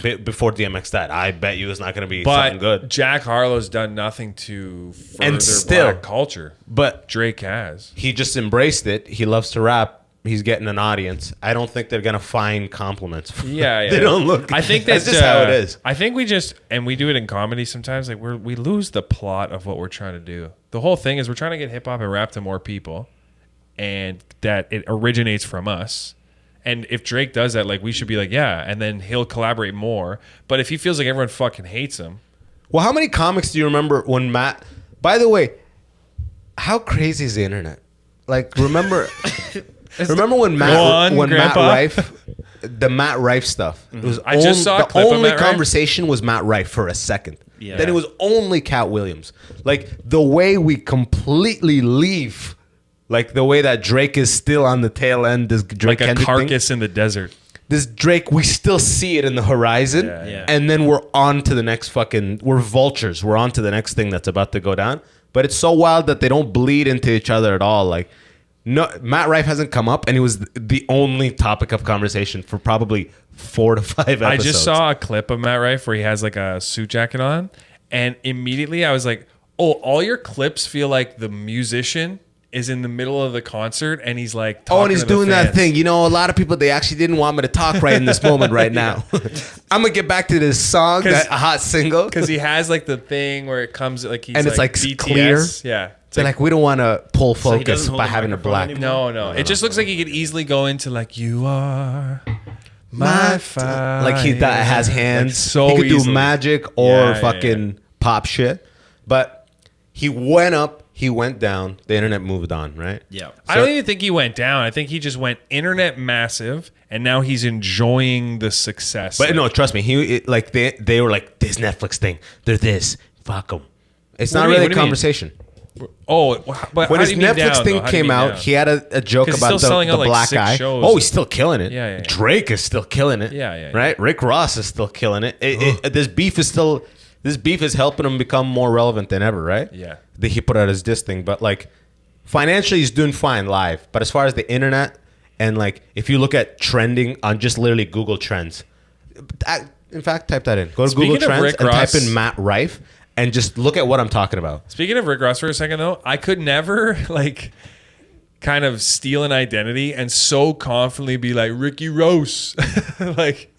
before DMX died. I bet you it's not going to be something good. Jack Harlow's done nothing to further black culture. But Drake has. He just embraced it. He loves to rap. He's getting an audience. I don't think they're going to find compliments. They don't look. I think that's just how it is. I think we do it in comedy sometimes. Like we lose the plot of what we're trying to do. The whole thing is we're trying to get hip hop and rap to more people. And that it originates from us, And if Drake does that, like, we should be like, yeah, and then he'll collaborate more. But if he feels like everyone fucking hates him, Well, how many comics do you remember when Matt? By the way, how crazy is the internet? Like, remember when Matt Rife, the Matt Rife stuff. It was I just saw a clip of only Matt Rife. conversation was Matt Rife for a second. Yeah. Then it was only Cat Williams. Like the way we completely leave, like the way that Drake is still on the tail end. This Drake like a Kendrick carcass thing. in the desert. This Drake, we still see it in the horizon, Yeah, yeah. and then we're on to the next fucking. We're vultures. We're on to the next thing that's about to go down. But it's so wild that they don't bleed into each other at all. Like, no, Matt Rife hasn't come up, and he was the only topic of conversation for probably 4 to 5 episodes. I just saw a clip of Matt Rife where he has like a suit jacket on, and immediately I was like, oh, all your clips feel like the musician is in the middle of the concert and he's like talking and he's to the doing that fans. thing. You know, a lot of people, they actually didn't want me to talk right in this moment right now. I'm going to get back to this song, that hot single. Because he has like the thing where it comes like he's And it's like BTS. clear. Yeah. It's They're like, we don't want to pull he focus doesn't hold by the having a microphone black. anymore? no. It just looks like he could easily go into like, you are my fire. Like he has hands. Like, so he could do easily. magic or Yeah, fucking pop shit. But he went up, he went down, the internet moved on, right? Yeah. I don't even think he went down. I think he just went internet massive, and now he's enjoying the success. But no, trust me. They were like, this Netflix thing. They're this. Fuck them. It's What not do you mean? really a What do you mean? conversation. Oh, but When how his do you mean Netflix down, thing though? How do you came mean out, down? he had a joke 'Cause he's about still selling the out, like, black 6 guy. shows. Oh, he's still killing it. Yeah. Drake is still killing it. Yeah. Right? Rick Ross is still killing it. This beef is helping him become more relevant than ever, right? Yeah. He put out his diss thing, but like financially he's doing fine live. But as far as the internet and like if you look at trending on just literally Google Trends, in fact, type that in. Go to Speaking Google of Trends Rick and Ross- type in Matt Rife and just look at what I'm talking about. Speaking of Rick Ross for a second, though, I could never like kind of steal an identity and so confidently be like Ricky Ross. Like,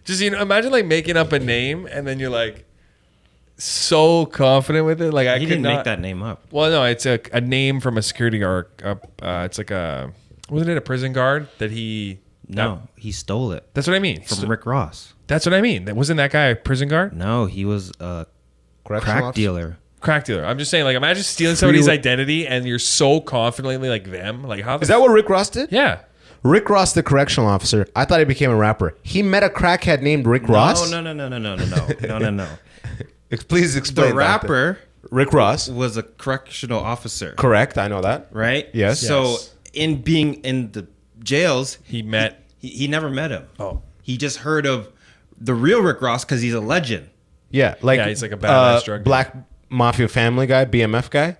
just, imagine like making up a name and then you're like so confident with it. Like, I He could didn't not make that name up. Well, no, it's a name from a security guard. It's like wasn't it a prison guard that he? No, he stole it That's what I mean. from Rick Ross. That's what I mean. Wasn't that guy a prison guard? No, he was a Correctional crack officer? dealer. Crack dealer. I'm just saying, like, imagine stealing somebody's identity and you're so confidently like them. Like, how Is that what Rick Ross did? Yeah. Rick Ross, the correctional officer. I thought he became a rapper. He met a crackhead named Rick Ross. No. Please explain. The rapper Rick Ross. was a correctional officer, Correct. I know that. right? Yes. So Yes. in being in the jails, He met. he never met him. Oh. He just heard of the real Rick Ross because he's a legend. Yeah. Like Yeah, he's like a badass drug dealer. black mafia family guy, BMF guy.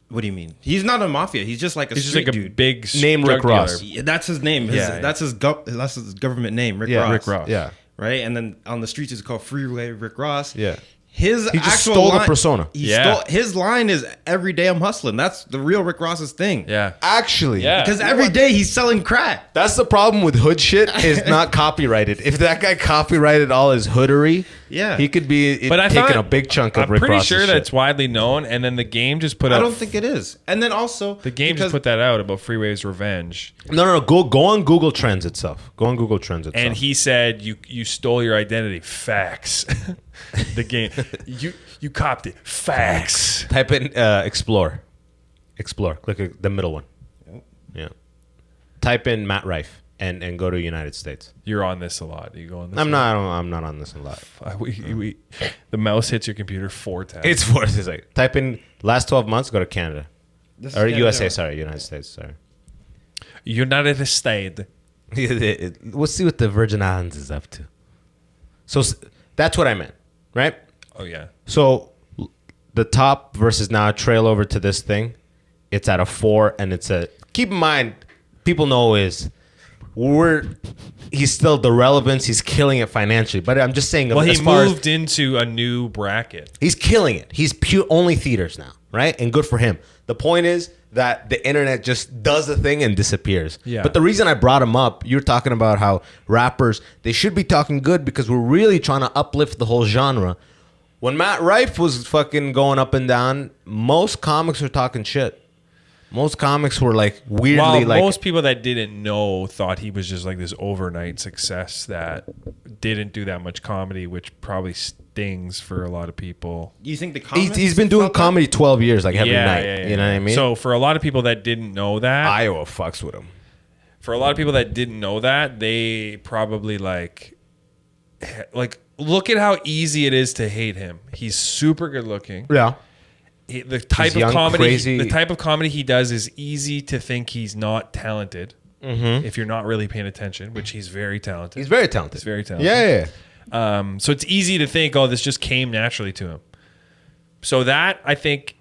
What do you mean? He's not a mafia. He's just like a He's just street like a dude. big Name drug Rick Ross. dealer. Yeah, that's his name. Yeah. That's his government name, Rick Yeah, Ross. Rick Ross. Yeah. Right, and then on the streets it's called Freeway Rick Ross. Yeah. His He just actual stole the line, persona. His line is every day I'm hustling. That's the real Rick Ross's thing. Yeah. Actually. Yeah. Because every day he's selling crack. That's the problem with hood shit is not copyrighted. If that guy copyrighted all his hoodery, Yeah. he could be But I taking thought a big chunk of I'm Rick pretty Ross's sure shit. that's widely known, and then the game just put I out. don't think it is. And then also the game because just put that out about Freeway's revenge, No. Go on Google Trends itself. Go on Google Trends itself. and he said you stole your identity. Facts. The game you copped it. Facts. Type in explore. Click the middle one. Yeah. Type in Matt Rife and go to United States. You're on this a lot. You go on this. I'm not on this a lot. The mouse hits your computer 4 times. It's worth it. Like, type in last 12 months. Go to Canada This is or Canada. USA. Sorry, United States. Sorry. United States. We'll see what the Virgin Islands is up to. So that's what I meant, right? Oh yeah. So the top versus now trail over to this thing. It's at a 4, and it's a. Keep in mind, people know he's still the relevance. He's killing it financially, but I'm just saying. Well, he as far as- moved into a new bracket. He's killing it. He's pure only theaters now, right? And good for him. The point is that the internet just does the thing and disappears. Yeah. But the reason I brought him up, you're talking about how rappers, they should be talking good because we're really trying to uplift the whole genre. When Matt Rife was fucking going up and down, most comics were talking shit. Most comics were like weirdly Well, like most people that didn't know thought he was just like this overnight success that didn't do that much comedy, which probably stings for a lot of people. You think the comics he's been doing felt that? comedy 12 years, like every night. You know what I mean? So for a lot of people that didn't know that, Iowa fucks with him. for a lot of people that didn't know that, they probably like look at how easy it is to hate him. He's super good looking. Yeah. The type young, of comedy, crazy. the type of comedy he does is easy to think he's not talented if you're not really paying attention, which he's very talented. He's very talented. He's very talented. Yeah. So it's easy to think, oh, this just came naturally to him. So that, I think,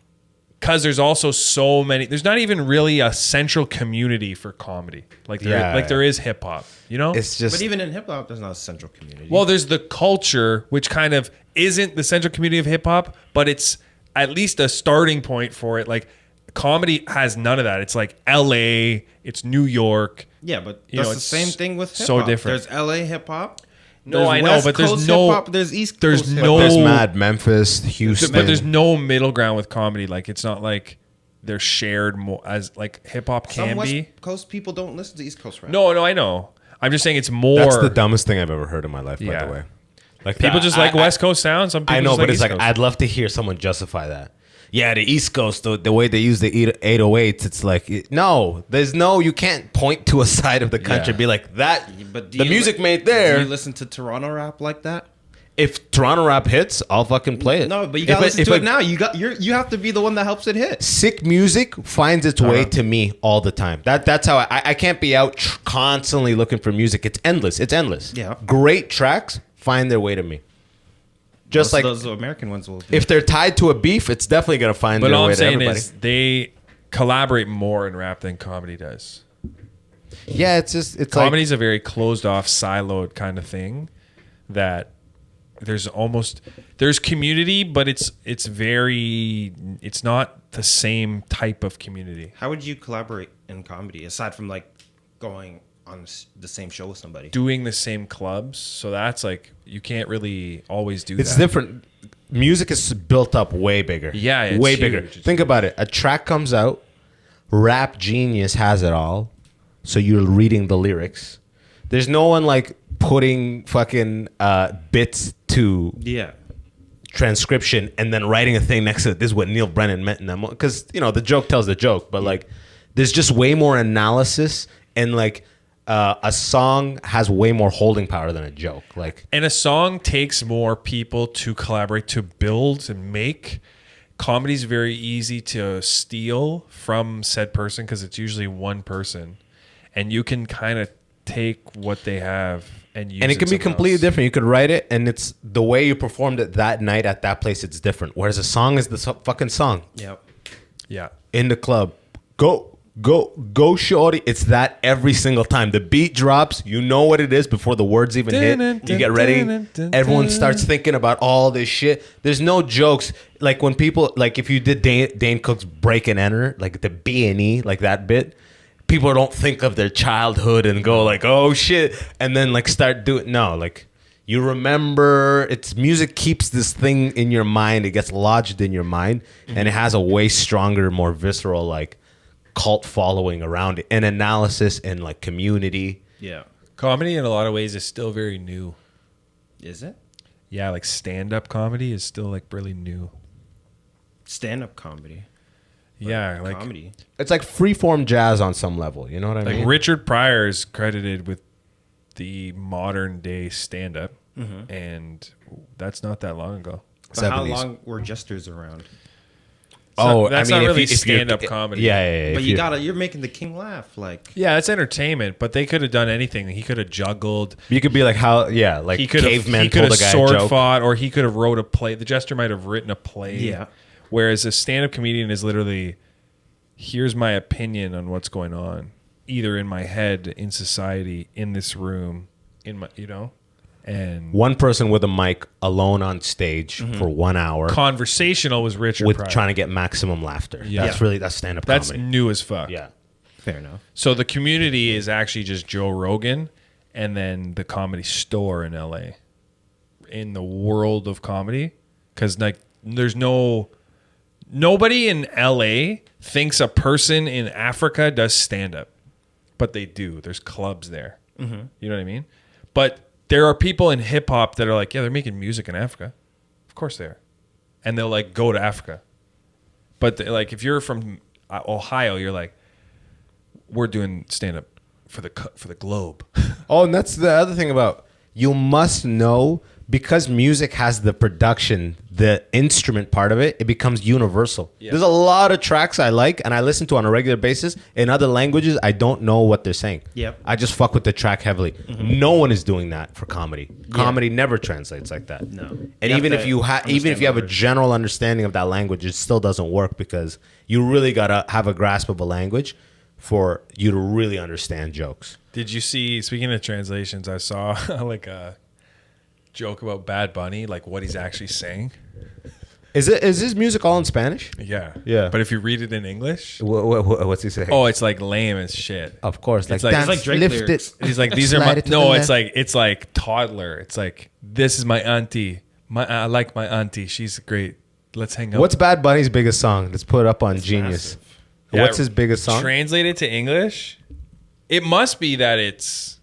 because there's also so many, there's not even really a central community for comedy. Like there is hip hop, you know? It's just But even in hip hop, there's not a central community. Well, there's the culture, which kind of isn't the central community of hip hop, but it's at least a starting point for it. Like comedy has none of that. It's like LA, it's New York. yeah, but You that's know, the it's same thing with hip so hop. different. There's LA hip hop. No, I know, but there's no hip-hop, there's East there's Coast no- hip-hop. there's mad Memphis, Houston. But there's no middle ground with comedy. Like it's not like they're shared more as like hip hop Some can West be. Coast people don't listen to East Coast rap. No, I know. I'm just saying it's more. That's the dumbest thing I've ever heard in my life, by Yeah. the way. Like People just like West Coast sound. Some people I know, just but like it's East like Coast. I'd love to hear someone justify that. Yeah, the East Coast, the way they use the 808s, it's like no, there's no. You can't point to a side of the country Yeah. and be like that. But do The you music made Do there. you listen to Toronto rap like that? If Toronto rap hits, I'll fucking play it. No, but you gotta listen to it now. You have to be the one that helps it hit. Sick music finds its way to me all the time. That's how I can't be out constantly looking for music. It's endless. It's endless. Yeah. Great tracks find their way to me. Just like those American ones will. if they're tied to a beef, it's definitely gonna find But their all way I'm to saying everybody. is they collaborate more in rap than comedy does. Yeah, it's just it's Comedy's a very closed off, siloed kind of thing that there's community, but it's not the same type of community. How would you collaborate in comedy aside from like going on the same show with somebody? Doing the same clubs, so that's like you can't really always do it's that. different. Music is built up way bigger. Yeah, it's way huge. bigger. It's Think about it. A track comes out, Rap Genius has it all, so you're reading the lyrics. There's no one like putting fucking bits to Yeah. transcription and then writing a thing next to it. This is what Neil Brennan meant in that moment. Because, the joke tells the joke, but like there's just way more analysis and like a song has way more holding power than a joke. Like, And a song takes more people to collaborate, to build and make. Comedy's very easy to steal from said person because it's usually one person. And you can kind of take what they have and use and it can be somewhere completely else. different. You could write it and it's the way you performed it that night at that place, it's different. Whereas a song is the fucking song. Yep. Yeah. In the club. Go, shorty. It's that every single time. The beat drops, you know what it is before the words even hit. You get ready. Everyone starts thinking about all this shit. There's no jokes. Like when people, like if you did Dane Cook's Break and Enter, like the B&E, like that bit, people don't think of their childhood and go like, oh shit. And then like start doing, no, like you remember, it's music keeps this thing in your mind. It gets lodged in your mind and it has a way stronger, more visceral, like, cult following around it and analysis and like community. Yeah. Comedy in a lot of ways is still very new. Is it? Yeah, like stand-up comedy is still like really new. Stand-up comedy. Yeah, like Comedy. It's like freeform jazz on some level. You know what I mean? Richard Pryor is credited with the modern day stand-up, and that's not that long ago. But how 70s. long were jesters around? That's not really if you're- stand-up comedy. Yeah. But If you're making the king laugh. Like, Yeah, it's entertainment, but they could have done anything. He could have juggled. you could be like like He could have caveman told a guy a sword joke. fought, or he could have wrote a play. The jester might have written a play. Yeah. Whereas a stand-up comedian is literally, here's my opinion on what's going on, either in my head, in society, in this room, and One person with a mic alone on stage for 1 hour conversational was Richard with Pryor. trying to get maximum laughter. Yeah. That's stand-up That's comedy. new as fuck. Yeah. fair enough. So the community is actually just Joe Rogan and then the Comedy Store in LA. In the world of comedy, because like there's no Nobody in LA thinks a person in Africa does stand up, but they do. There's clubs there. Mm-hmm. You know what I mean? But there are people in hip hop that are like, yeah, they're making music in Africa. Of course they are. And they'll like go to Africa. But like if you're from Ohio, you're like, we're doing stand up for the globe. Oh, and that's the other thing about, you must know, because music has the production, the instrument part of it, it becomes universal. Yeah. There's a lot of tracks I like and I listen to on a regular basis. In other languages, I don't know what they're saying. Yep. I just fuck with the track heavily. Mm-hmm. No one is doing that for comedy. Comedy never translates like that. No. And even if you have a general understanding of that language, it still doesn't work, because you really gotta have a grasp of a language for you to really understand jokes. Did you see, speaking of translations, I saw like a joke about Bad Bunny, like what he's actually saying. Is his music all in Spanish? Yeah. Yeah. But if you read it in English, what's he saying? oh, it's like lame as shit. Of course. It's like Drake lyrics. He's like, these are my, no, it's like toddler. It's like, this is my auntie. I like my auntie. She's great. Let's hang out. What's Bad Bunny's biggest song? Let's put it up on Genius. Massive. Yeah, what's his biggest song? Translated to English, it must be that it's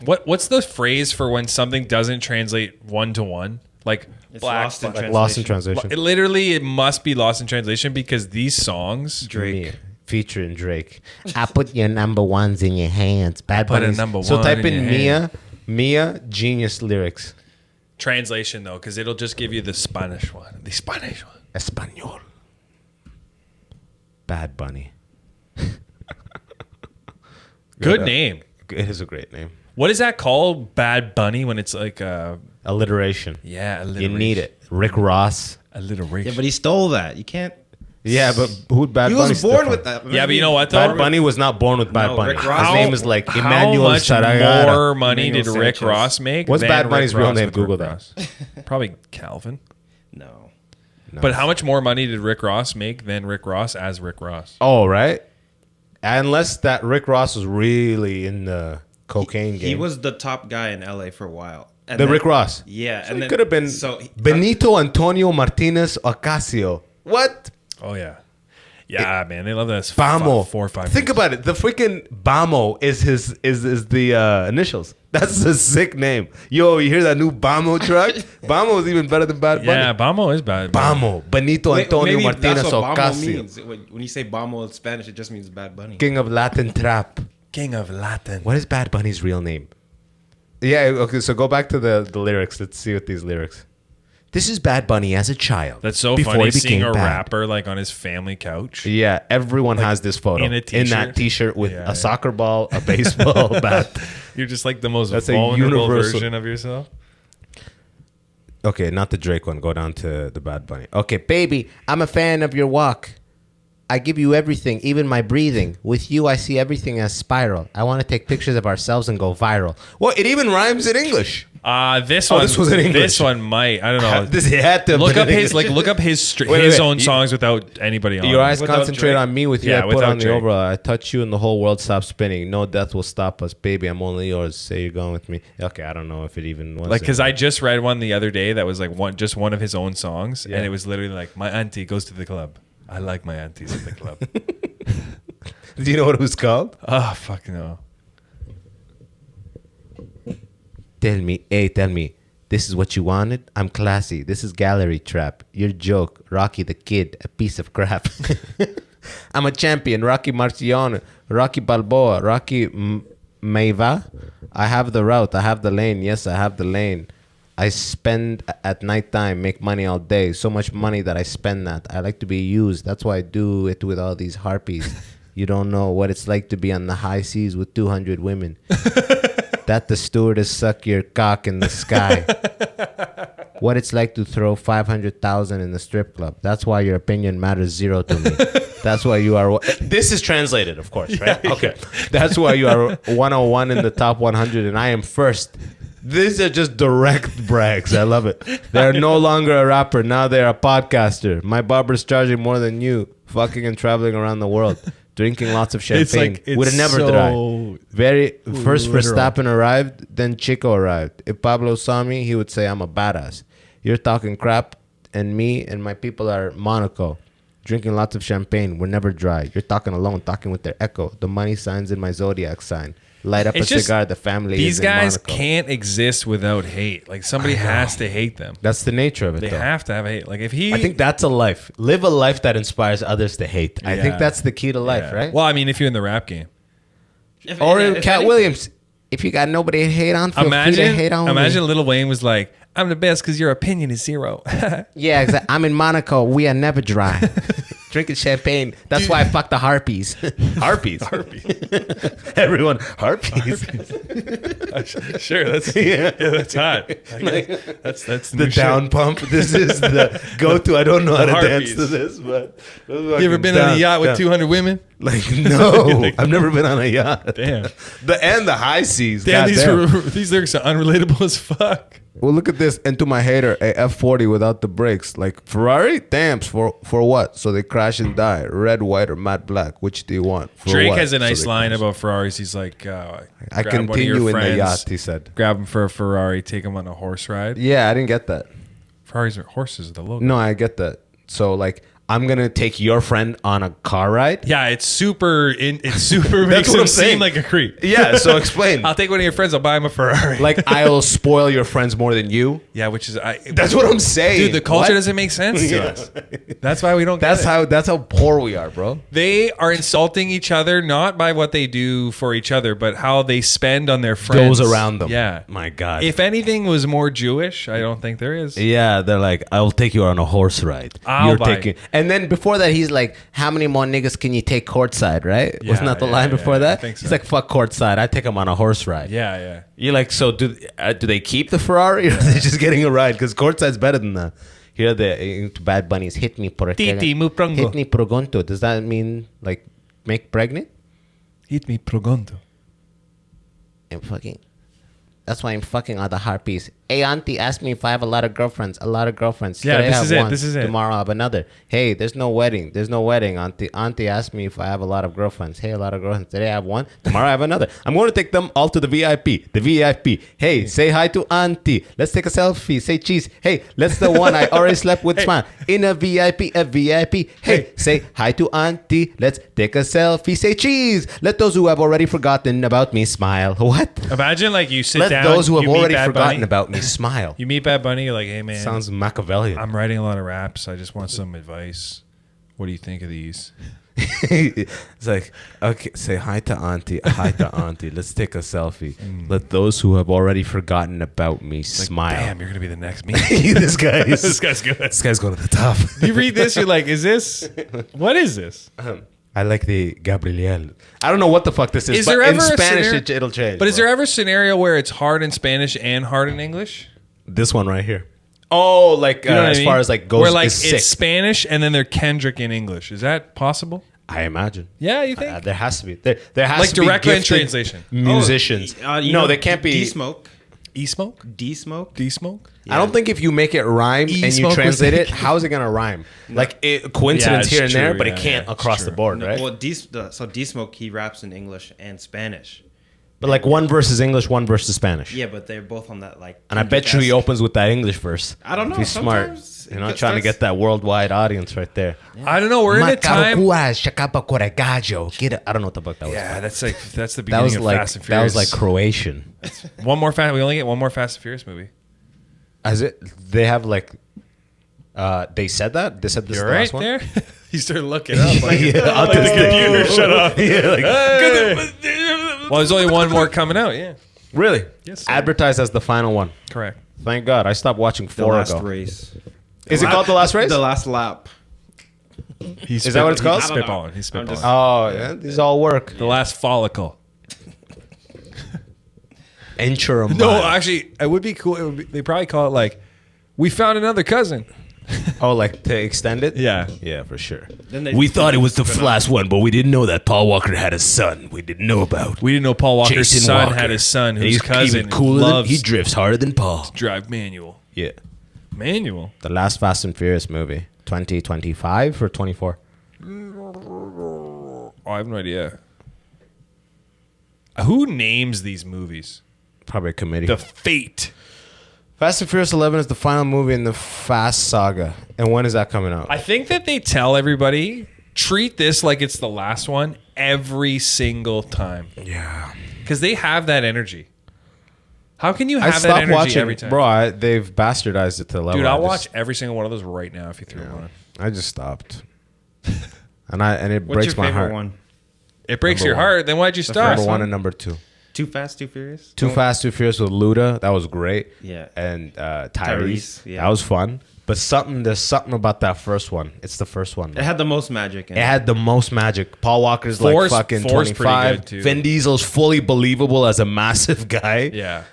what's the phrase for when something doesn't translate one to one? Like It's black, lost in Like Lost in Translation. It must be lost in translation, because these songs, Drake. Featuring Drake. I put your number ones in your hands. Bad put a Bunny's. number So one type in in your Mia Genius lyrics. translation though, because it'll just give you the Spanish one. The Spanish one. Espanol. Bad Bunny. Good name. It is a great name. What is that called? Bad Bunny, when it's like Alliteration. yeah, You alliteration. need it. Rick Ross. Alliteration. Yeah, but he stole that. You can't. Yeah, but who'd Bad He Bunny was steal born from? with that. Yeah, but you know what though? Bad Bunny was not born with Bad No, Bunny. Rick Ross- His name is like How Emmanuel much Saragara. more money did Emmanuel Rick Sanchez. Ross make? What's than Bad Rick Bunny's real Ross name? with Google Rick that. Ross? Probably Calvin. No. No. But how much more money did Rick Ross make than Rick Ross as Rick Ross? Oh, right. Unless that Rick Ross was really in the cocaine game. He was the top guy in LA for a while. And the then- Rick Ross. Yeah, So and he then could have been Benito Antonio Martinez Ocasio. What? Oh yeah, yeah, man, they love that. Bamo. 4 or 5. Think about it. The freaking Bamo is his is the initials. That's a sick name. Yo, you hear that new Bamo truck? Bamo is even better than Bad Bunny. Yeah, Bamo is bad. Bamo. Benito Antonio Maybe Martinez that's what Bamo Ocasio. means. When you say Bamo in Spanish, it just means Bad Bunny. King of Latin trap. King of Latin. What is Bad Bunny's real name? Yeah, okay, so go back to the lyrics. Let's see what these lyrics. This is Bad Bunny as a child. That's so before funny he seeing became a bad. rapper like on his family couch. Yeah, everyone has this photo in a in that t-shirt? t-shirt with Yeah, a soccer ball, a baseball bat. You're just like the most That's a vulnerable universal- version of yourself. Okay, not the Drake one. Go down to the Bad Bunny. Okay, baby, I'm a fan of your walk. I give you everything, even my breathing. With you, I see everything as spiral. I want to take pictures of ourselves and go viral. Well, it even rhymes in English. This Oh, one. this was in English. This one might. I don't know. This had to have Look been up in his English. look up his Wait, his wait. own songs without anybody on. Your them. eyes Without concentrate Drake. on me with you. Yeah, I put without on the Drake. overall. I touch you and the whole world stops spinning. No death will stop us, baby. I'm only yours. Say you're going with me. Okay, I don't know if it even was. Like, because in- I just read one the other day that was like one of his own songs, Yeah. and it was literally like, my auntie goes to the club. I like my aunties at the club. Do you know what it was called? Oh fuck no. Tell me. This is what you wanted? I'm classy. This is gallery trap. Your joke. Rocky the Kid. A piece of crap. I'm a champion. Rocky Marciano. Rocky Balboa. Rocky Maiva. I have the route. I have the lane. Yes, I have the lane. I spend at nighttime, make money all day. So much money that I spend that. I like to be used. That's why I do it with all these harpies. You don't know what it's like to be on the high seas with 200 women. That the stewardess suck your cock in the sky. What it's like to throw 500,000 in the strip club. That's why your opinion matters zero to me. That's why you are. This is translated, of course, right? Yeah, okay. That's why you are 101 in the top 100 and I am first. These are just direct brags. I love it. They're no longer a rapper. Now they're a podcaster. My barber's charging more than you. Fucking and traveling around the world. Drinking lots of champagne. Would never dry. First Verstappen arrived, then Chico arrived. If Pablo saw me, he would say I'm a badass. You're talking crap and me and my people are Monaco. Drinking lots of champagne. We're never dry. You're talking alone, talking with their echo. The money signs in my zodiac sign. Light up It's a just- cigar. The family These is in guys Monaco. can't exist without hate. Like somebody has to hate them. That's the nature of it, They though. have to have hate. Like if he, I think that's a life. Live a life that inspires others to hate. I think Yeah. that's the key to life, Yeah. right? Well, I mean, if you're in the rap game, Or If Cat any- Williams. If you got nobody to hate on, feel free to hate on imagine me. Lil Wayne was like, "I'm the best because your opinion is zero." Yeah, exactly. I'm in Monaco. We are never dry. Drinking champagne. That's why I fuck the harpies. Harpies. Everyone, harpies. Sure, that's that's hot. That's The new shit. down pump. This is the go-to. I don't know how to dance harpies. to this, but You ever been on a yacht with 200 women? Like no, I've never been on a yacht. Damn. The high seas. Damn, goddamn. these lyrics are unrelatable as fuck. Well, look at this. And to my hater, a F40 without the brakes. Like Ferrari, damps for what? So they crash and die. Red, white, or matte black. Which do you want? For Drake what? has a So nice they line crash. about Ferraris. He's like, I grab one of continue your in the friends, yacht. He said. grab him for a Ferrari, take him on a horse ride. Yeah, I didn't get that. Ferraris are horses, the logo. No, I get that. So like, I'm gonna take your friend on a car ride. Yeah, it's super. It's super That's makes what him I'm saying. seem like a creep. Yeah. So explain. I'll take one of your friends. I'll buy him a Ferrari. Like I'll spoil your friends more than you. yeah, which is That's what I'm saying. dude. The culture What? doesn't make sense to Yeah. us. That's why we don't. That's get it. how poor we are, bro. They are insulting each other not by what they do for each other, but how they spend on their friends. Those around them. Yeah. My God. If anything was more Jewish, I don't think there is. Yeah, they're like, I'll take you on a horse ride. I'll buy taking, and then before that, he's like, how many more niggas can you take courtside? Right? Wasn't that the line before that? I think so. He's like, fuck courtside. I take him on a horse ride. Yeah, yeah. You're like, so do they keep the Ferrari, or are they just getting a ride? Because courtside's better than that. Here the Bad Bunnies hit me por Titi, mu pronto. hit me pronto. Does that mean like make pregnant? Hit me progonto. I'm fucking. That's why I'm fucking all the harpies. Hey, auntie, ask me if I have a lot of girlfriends. A lot of girlfriends. Yeah, Today I this have is it. one. This is it. Tomorrow I have another. Hey, there's no wedding. There's no wedding, auntie. Auntie asked me if I have a lot of girlfriends. Hey, a lot of girlfriends. Today I have one. Tomorrow I have another. I'm going to take them all to the VIP. The VIP. Hey, say hi to auntie. Let's take a selfie. Say cheese. Hey, let's the one I already slept with. Smile. In a VIP. A VIP. Hey, say hi to auntie. Let's take a selfie. Say cheese. Let those who have already forgotten about me smile. What? Imagine like you sit Let down. those who have you meet already Bad forgotten Bunny. about me smile. You meet Bad Bunny, you're like, hey man, Sounds Machiavellian. I'm writing a lot of raps. I just want some advice. What do you think of these? It's like, okay, say hi to auntie. Hi to auntie. Let's take a selfie. Let those who have already forgotten about me smile. Damn, you're gonna be the next me. this guy is, This guy's good. This guy's going to the top. You read this, you're like, is this? What is this? I like the Gabriel. I don't know what the fuck this is. Is but there in ever a Spanish scenario- it'll change. But is there ever a scenario where it's hard in Spanish and hard in English? this one right here? Oh, like You know what as I mean? far as like goes, where like is sick. it's Spanish and then they're Kendrick in English. Is that possible? I imagine. Yeah, you think? There has to be. There has Like to be direct line gifted translation. musicians. You no, know, they can't be. D-smoke. E-smoke? D-smoke. D-smoke? I don't think if you make it rhyme and you E-smoke was translate it, thinking. how is it gonna rhyme? Like coincidence it's here and there, true, but yeah, it can't yeah, across it's the true. board, No, right? well, D-smoke, he raps in English and Spanish. But like one versus English, one versus Spanish. Yeah, but they're both on that like. And I bet you he opens with that English verse. I don't know, If he's smart. sometimes You it know, gets- trying to that's- get that worldwide audience right there. I don't know. We're in a time. I don't know what the fuck that was. Yeah, that's the That beginning was of like Fast and that Furious. was like Croatian. one more fast. We only get one more Fast and Furious movie. As it, they have like, they said that they said this is You're the right last one. there. You started looking up. Like, Yeah, like the autistic. computer shut off. Yeah, like, Hey. Well, there's only one more coming out. Yeah, really? Yes, sir. Advertised as the final one. correct. Thank God. I stopped watching The 4 last ago. race. Is it called The Last Race? The last lap. He's Is that what it's called? He's I don't know. spitballing. He's I'm spitballing. just- Oh, yeah. These all work. The last follicle. Enter a No, mile. actually, it would be cool. They probably call it like, we found another cousin. Oh, like to extend it? Yeah. Yeah, for sure. Then they- We thought it was the last one, but we didn't know that Paul Walker had a son. We didn't know about. We didn't know Paul Walker's Jason son Walker. had his son, And whose he's cousin even cooler than, loves he drifts harder than Paul. drive manual. Yeah. Manual. The last Fast and Furious movie. 2025 or 24? Oh, I have no idea. Who names these movies? Probably a committee. The Fate. Fast and Furious 11 is the final movie in the Fast saga. And when is that coming out? I think that they tell everybody, treat this like it's the last one every single time. Yeah. Because they have that energy. How can you have that stopped energy watching, every time? bro. They've bastardized it to the level. Dude, I'll watch every single one of those right now if you threw them on. I just stopped. And it What's breaks your my favorite heart. one? It breaks Number your one. heart. Then why'd you stop? Number 1 and number 2. Too Fast, Too Furious? Too Fast, Too Furious with Luda. That was great. Yeah. And Tyrese. Tyrese, yeah. That was fun. But there's something about that first one. It's the first one. It had the most magic in It had the most magic. Paul Walker's like Four's fucking pretty 25. good, too. Vin Diesel's fully believable as a massive guy. Yeah.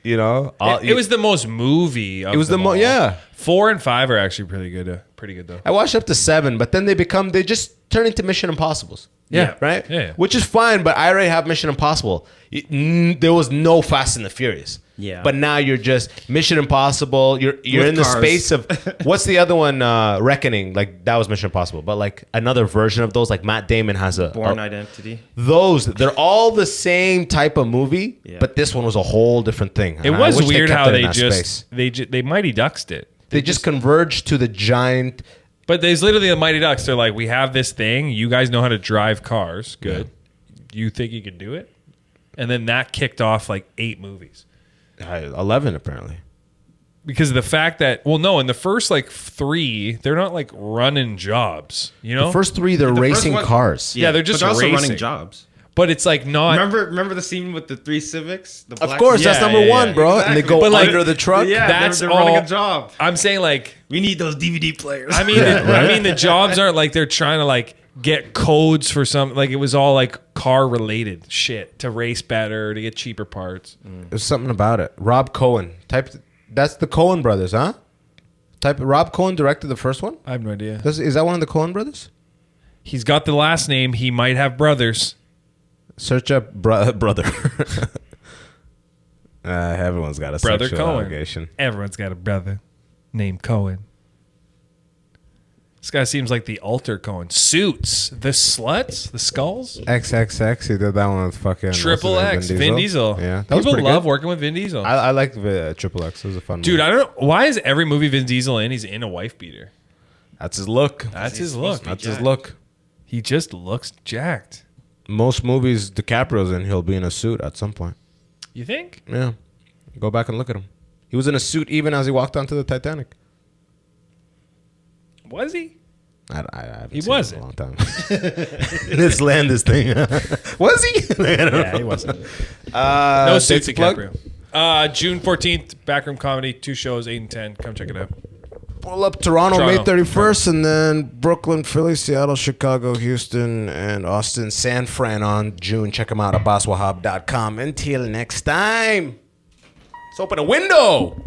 You know? It was the most movie. It was the most, yeah. 4 and 5 are actually pretty good. Pretty good though. I watched up to 7, but then they just turn into Mission Impossibles. Yeah. Right? Yeah. Which is fine, but I already have Mission Impossible. There was no Fast and the Furious. Yeah. But now you're just Mission Impossible. You're With in the cars. space of what's the other one? Reckoning. Like that was Mission Impossible, but like another version of those. Like Matt Damon has a Born Identity. they're all the same type of movie, Yeah. but this one was a whole different thing. It And I was wish weird kept how it in they that just space. they Mighty Ducks it. They just converged to the giant. But there's literally the Mighty Ducks. They're like, we have this thing. You guys know how to drive cars. Good. You think you can do it? And then that kicked off like 8 movies. 11 apparently. Because of the fact that, well, no, in the first like 3, they're not like running jobs. You know? The first 3, they're racing one- cars. Yeah, they're just but they're also racing. running jobs. But it's like not. Remember the scene with the 3 Civics? The Of black course, Yeah, that's number yeah, 1, yeah. bro. And they Exactly. go But, like, under the truck. Yeah, That's they're running all- a job. I'm saying like, We need those DVD players. I mean, I mean, the jobs aren't like they're trying to like get codes for some. Like it was all like car related shit to race better, to get cheaper parts. There's something about it. Rob Cohen. That's the Cohen brothers, huh? Rob Cohen directed the first one? I have no idea. Is that one of the Cohen brothers? He's got the last name. He might have brothers. Search up brother. Everyone's got a Brother sexual Cohen. allegation. Everyone's got a brother named Cohen. This guy seems like the alter Cohen. Suits, the sluts, the skulls. XXX. He did that one with fucking Triple what's X, his name, Vin Diesel. Yeah, that was People pretty love good. working with Vin Diesel. I like Triple X. It was a fun Dude, movie. I don't know. Why is every movie Vin Diesel in, he's in a wife beater? That's his look. That's he's his look. supposed to be That's his jacked. look. He just looks jacked. Most movies DiCaprio's in, he'll be in a suit at some point. You think? Yeah. Go back and look at him. He was in a suit even as he walked onto the Titanic. Was he? I haven't He seen him wasn't. in a long time. Let's land this thing. Was he? I don't know. Yeah, he wasn't. No No suits DiCaprio. June 14th, Backroom Comedy, 2 shows, 8 and 10. Come check it out. Pull up Toronto, Toronto. May 31st, and then Brooklyn, Philly, Seattle, Chicago, Houston, and Austin, San Fran on June. Check them out at abbaswahab.com. Until next time, let's open a window.